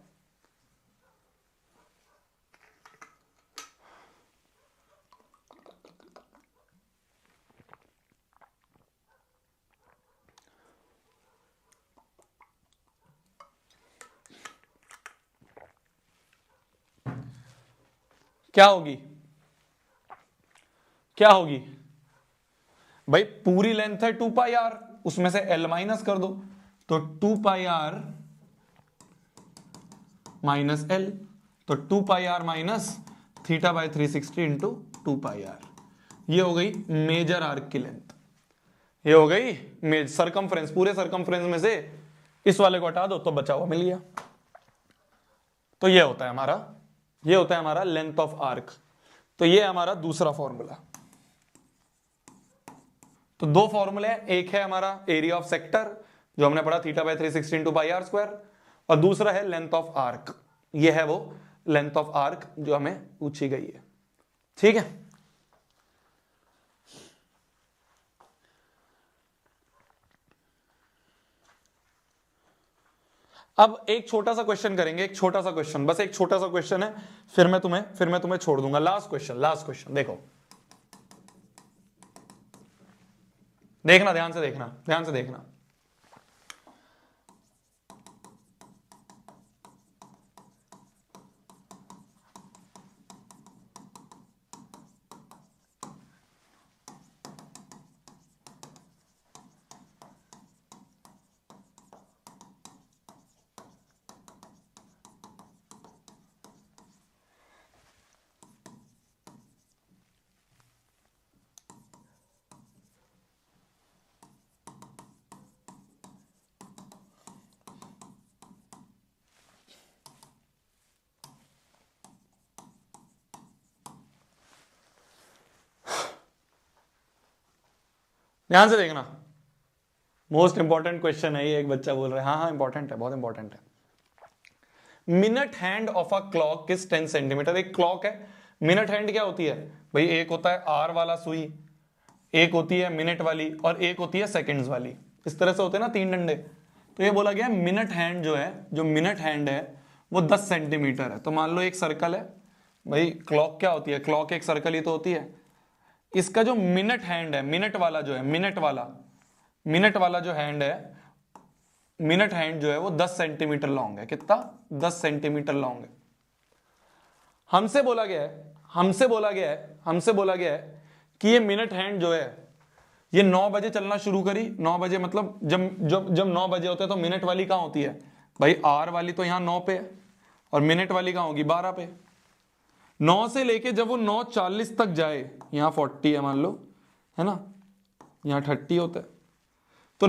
क्या होगी? क्या होगी भाई? पूरी लेंथ है 2 पाई आर, उसमें से L माइनस कर दो, तो 2 पाई आर माइनस L, तो 2 pi r minus theta by 360 into 2 pi r. ये हो गई मेजर आर्क की लेंथ, ये हो गई सरकमफ्रेंस। पूरे सरकमफ्रेंस में से इस वाले को हटा दो तो बचा हुआ मिल गया। तो ये होता है हमारा लेंथ ऑफ आर्क। तो ये है हमारा दूसरा फॉर्मूला। तो दो फॉर्मूले हैं, एक है हमारा एरिया ऑफ सेक्टर जो हमने पढ़ा theta by 360 into pi r square, और दूसरा है लेंथ ऑफ आर्क। ये है वो लेंथ ऑफ आर्क जो हमें पूछी गई है। ठीक है, अब एक छोटा सा क्वेश्चन करेंगे, एक छोटा सा क्वेश्चन, बस एक छोटा सा क्वेश्चन है, फिर मैं तुम्हें छोड़ दूंगा। लास्ट क्वेश्चन देखो, देखना, ध्यान से देखना। ध्यान से देखना, मोस्ट इंपॉर्टेंट क्वेश्चन है ये। एक बच्चा बोल रहा है हाँ हाँ इंपॉर्टेंट है, बहुत इंपॉर्टेंट है। Minute hand of a clock is 10 centimetre. एक क्लॉक है, मिनट हैंड क्या होती है भाई? एक होता है आर वाला सुई, एक होती है मिनट वाली, और एक होती है सेकंड्स वाली। इस तरह से होते हैं ना 3 डंडे। तो ये बोला गया मिनट हैंड जो है, जो मिनट हैंड है वो 10 सेंटीमीटर है। तो मान लो एक सर्कल है भाई, क्लॉक क्या होती है? क्लॉक एक सर्कल ही तो होती है। इसका जो मिनट हैंड है, मिनट वाला जो है, मिनट वाला जो हैंड है, मिनट हैंड जो है वो 10 सेंटीमीटर लॉन्ग है। कितना? 10 सेंटीमीटर लॉन्ग है। हमसे बोला गया है कि ये मिनट हैंड जो है ये 9 बजे चलना शुरू करी। 9 बजे मतलब जब 9 बजे होते हैं तो मिनट वाली कहां होती है भाई? आर वाली तो यहां 9 पे है, और मिनट वाली कहां होगी? 12 पे। 9 से लेके जब वो 9:40 तक जाए, यहां 40 है मान लो, है ना, यहां 30 होता है, तो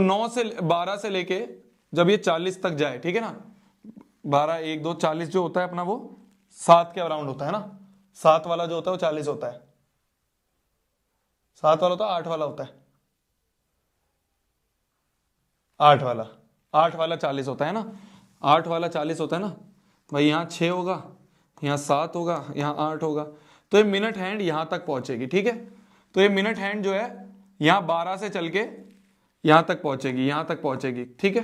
12 से लेके जब ये 40 तक जाए, ठीक है ना, 12 1 2 40 जो होता है अपना वो 7 के अराउंड होता है ना। 7 वाला जो होता है वो 40 होता है। 7 वाला होता है, 8 वाला होता है, 8 वाला 40 होता है ना। 8 वाला 40 होता है ना भाई। यहाँ 6 होगा, यहाँ 7 होगा, यहाँ 8 होगा। तो ये मिनट हैंड यहां तक पहुंचेगी, ठीक है। तो ये मिनट हैंड जो है यहाँ 12 से चल के यहां तक पहुंचेगी, ठीक है।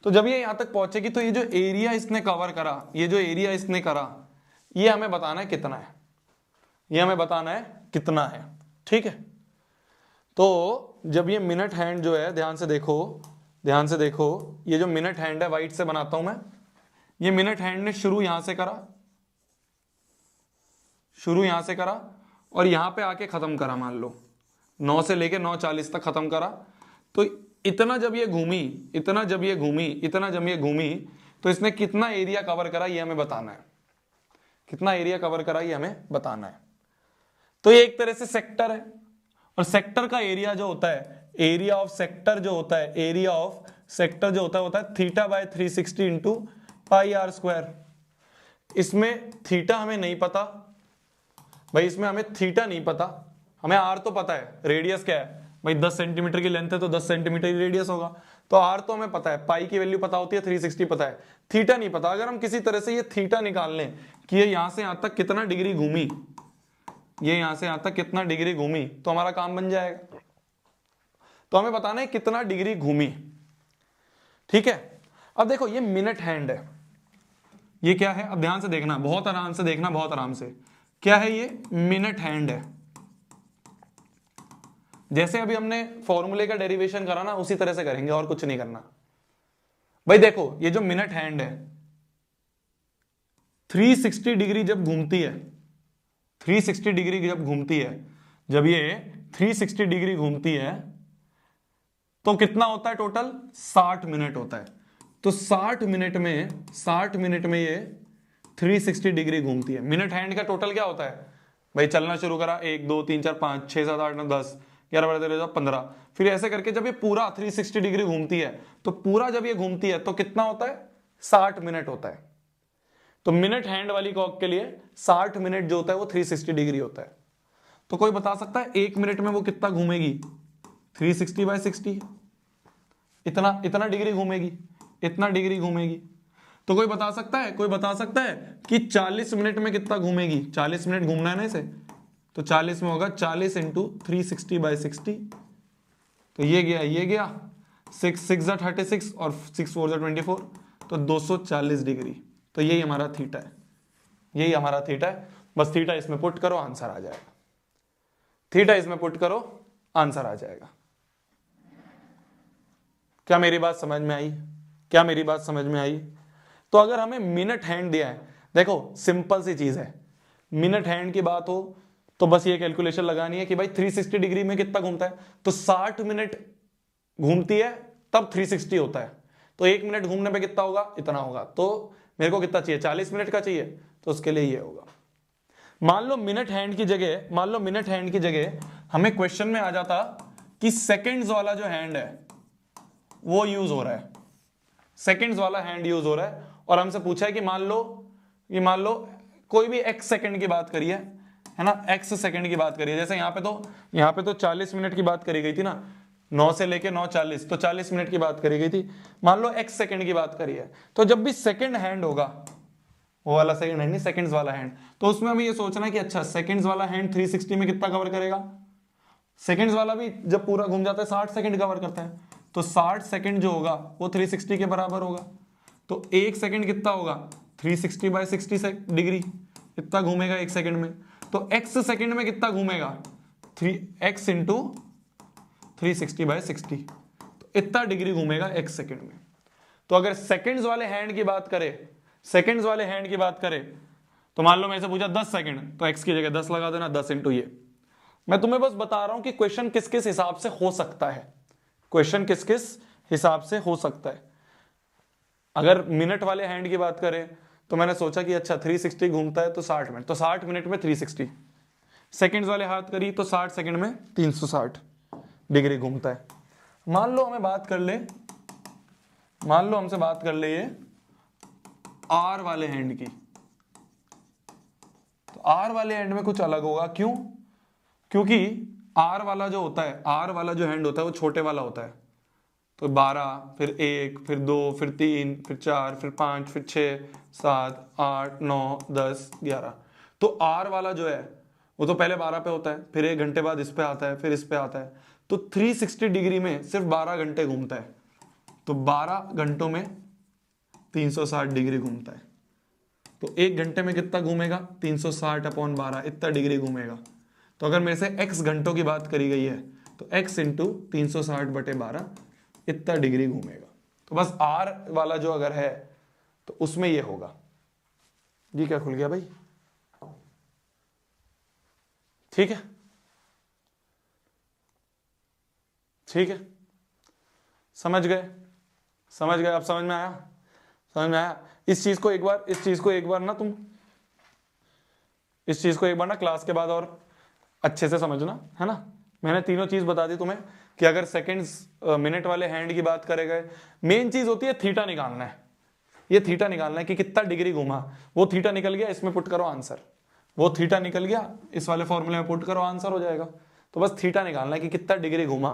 तो जब ये यहां तक पहुंचेगी तो ये जो एरिया इसने कवर करा, ये हमें बताना है कितना है, ठीक है। तो जब ये मिनट हैंड जो है, ध्यान से देखो, ये जो मिनट हैंड है वाइट से बनाता हूं मैं। ये मिनट हैंड ने शुरू यहां से करा और यहां पे आके खत्म करा। मान लो 9 से लेके 9:40 तक खत्म करा। तो इतना जब ये घूमी तो इसने कितना एरिया कवर करा ये हमें बताना है। तो ये एक तरह से सेक्टर है, और सेक्टर का एरिया जो होता है, एरिया ऑफ सेक्टर जो होता है θ/360 इंटू πr²। इसमें थीटा हमें नहीं पता भाई, इसमें हमें थीटा नहीं पता, हमें आर तो पता है। रेडियस क्या है भाई? 10 सेंटीमीटर की लेंथ है तो 10 सेंटीमीटर की रेडियस होगा। तो आर तो हमें पता है, पाई की वैल्यू पता होती है, 360 पता है, थीटा नहीं पता। अगर हम किसी तरह से ये थीटा निकाल लें कि ये यहां से यहां तक कितना डिग्री घूमी, तो हमारा काम बन जाएगा। तो हमें बताना है कितना डिग्री घूमी, ठीक है। अब देखो ये मिनट हैंड है, ये क्या है? अब ध्यान से देखना, बहुत आराम से क्या है ये? मिनट हैंड है। जैसे अभी हमने फॉर्मूले का डेरिवेशन करा ना, उसी तरह से करेंगे, और कुछ नहीं करना भाई। देखो ये जो मिनट हैंड है 360 डिग्री जब घूमती है, 360 डिग्री जब घूमती है, जब ये 360 डिग्री घूमती है तो कितना होता है टोटल? 60 मिनट होता है। तो 60 मिनट में ये 360 डिग्री घूमती है। मिनट हैंड का टोटल क्या होता है भाई? चलना शुरू करा, 1 2 3 4 5 6 7 8 9 10 11 12 13 15, फिर ऐसे करके जब ये पूरा 360 डिग्री घूमती है, तो पूरा जब ये घूमती है तो कितना होता है? 60 मिनट होता है। तो मिनट हैंड वाली क्लॉक के लिए 60 मिनट जो होता है वो 360 डिग्री होता है। तो कोई बता सकता है 1 मिनट में वो कितना घूमेगी? 360/60, इतना डिग्री घूमेगी, इतना डिग्री घूमेगी। तो कोई बता सकता है कि 40 मिनट में कितना घूमेगी? 40 मिनट घूमना है ना इसे, तो 40 में होगा 40 इंटू 360/60। तो ये गया 6 6 36 और 6 4 24, तो 240 डिग्री। तो यही हमारा थीटा है। बस थीटा इसमें पुट करो, आंसर आ जाएगा। क्या मेरी बात समझ में आई? तो अगर हमें मिनट हैंड दिया है, देखो सिंपल सी चीज है, मिनट हैंड की बात हो तो बस ये कैलकुलेशन लगानी है कि भाई 360 डिग्री में कितना घूमता है। तो 60 मिनट घूमती है तब 360 होता है, तो 1 मिनट घूमने पे कितना होगा? इतना होगा। तो मेरे को कितना चाहिए? 40 मिनट का चाहिए, तो उसके लिए ये होगा। मान लो मिनट हैंड की जगह हमें क्वेश्चन में आ जाता कि सेकंड्स वाला जो हैंड है वो यूज हो रहा है, सेकंड्स वाला हैंड यूज हो रहा है, और हमसे पूछा है कि मान लो कोई भी x सेकंड की बात करिए, है ना, x सेकंड की बात करिए। जैसे यहाँ पे तो 40 मिनट की बात करी गई थी ना, 9 से लेके 9:40, तो 40 मिनट की बात करी गई थी। मान लो x सेकंड की बात करी है, तो जब भी सेकंड हैंड होगा, वो वाला सेकंड हैंड नहीं, सेकंड्स वाला हैंड, तो उसमें हमें ये सोचना है कि अच्छा सेकंड्स वाला हैंड 360 में कितना कवर करेगा। सेकंड्स वाला भी जब पूरा घूम जाता है 60 सेकंड कवर करता है, तो 60 सेकंड जो होगा वो 360 के बराबर होगा। तो एक सेकंड कितना होगा, 360/60 डिग्री, इतना घूमेगा एक सेकंड में। तो x सेकंड में कितना घूमेगा, 3x इंटू 360/60, तो इतना डिग्री घूमेगा x सेकंड में। तो अगर सेकंड्स वाले हैंड की बात करें, तो मान लो मेरे से पूछा 10 सेकंड, तो x की जगह 10 लगा देना, 10 इंटू ये। मैं तुम्हें बस बता रहा हूं कि क्वेश्चन किस किस हिसाब से हो सकता है, क्वेश्चन किस किस हिसाब से हो सकता है। अगर मिनट वाले हैंड की बात करें, तो मैंने सोचा कि अच्छा 360 घूमता है तो 60 मिनट, तो 60 मिनट में 360। सेकंड्स वाले हाथ करी तो 60 सेकंड में 360 डिग्री घूमता है। मान लो हमसे बात कर ले ये आर वाले हैंड की, तो आर वाले हैंड में कुछ अलग होगा। क्यों? क्योंकि आर वाला जो हैंड होता है वो छोटे वाला होता है। तो 12, फिर 1, फिर 2, फिर 3, फिर 4, फिर 5, फिर 6, 7, 8, 9, 10, 11। तो आर वाला जो है वो तो पहले 12 पे होता है, फिर 1 घंटे बाद इस पे आता है, फिर इस पे आता है। तो 360 डिग्री में सिर्फ 12 घंटे घूमता है, तो 12 घंटों में 360 डिग्री घूमता है। तो 1 घंटे में कितना घूमेगा, 360/12, इतना डिग्री घूमेगा। तो अगर मेरे से x घंटों की बात करी गई है, तो x इंटू 360/12 इतना डिग्री घूमेगा। तो बस r वाला जो अगर है तो उसमें ये होगा। जी क्या खुल गया भाई? ठीक है, समझ गए? अब समझ में आया? इस चीज को एक बार ना क्लास के बाद और अच्छे से समझना, है ना। मैंने तीनों चीज बता दी तुम्हें कि अगर सेकंड्स मिनट वाले हैंड की बात करे गए, मेन चीज होती है थीटा निकालना है। ये थीटा निकालना है कि कितना डिग्री घूमा। वो थीटा निकल गया, इसमें पुट करो आंसर। वो थीटा निकल गया, इस वाले फॉर्मूले में पुट करो, आंसर हो जाएगा। तो बस थीटा निकालना है कि कितना डिग्री घूमा।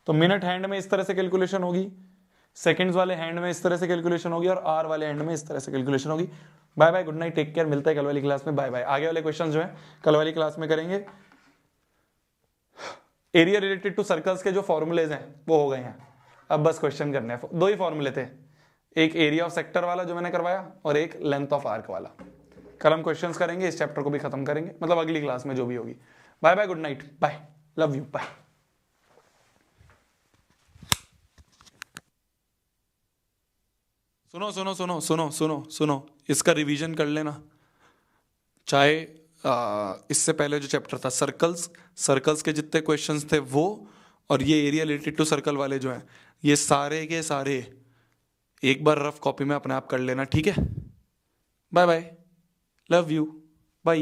तो मिनट हैंड में इस तरह से कैलकुलेशन होगी, सेकंड्स वाले हैंड में इस तरह से कैलकुलेशन होगी, और आर वाले हैंड में इस तरह से कैलकुलेशन होगी। Bye bye, good night, take care, मिलता है कल वाली क्लास में। Bye bye. आगे वाले क्वेश्चन जो है कल वाली क्लास में करेंगे। एरिया रिलेटेड टू सर्कल्स के जो फॉर्मूलेज हैं वो हो गए हैं, अब बस क्वेश्चन करने हैं। 2 ही फॉर्मूले थे, एक एरिया ऑफ सेक्टर वाला जो मैंने करवाया और एक लेंथ ऑफ आर्क वाला। कल हम क्वेश्चंस करेंगे, इस चैप्टर को भी खत्म करेंगे, मतलब अगली क्लास में जो भी होगी। Bye bye, good night, bye, love you, bye. सुनो, इसका रिवीजन कर लेना। चाहे इससे पहले जो चैप्टर था सर्कल्स के जितने क्वेश्चंस थे वो, और ये एरिया रिलेटेड टू सर्कल वाले जो हैं, ये सारे के सारे एक बार रफ कॉपी में अपने आप कर लेना, ठीक है। Bye bye, love you, bye.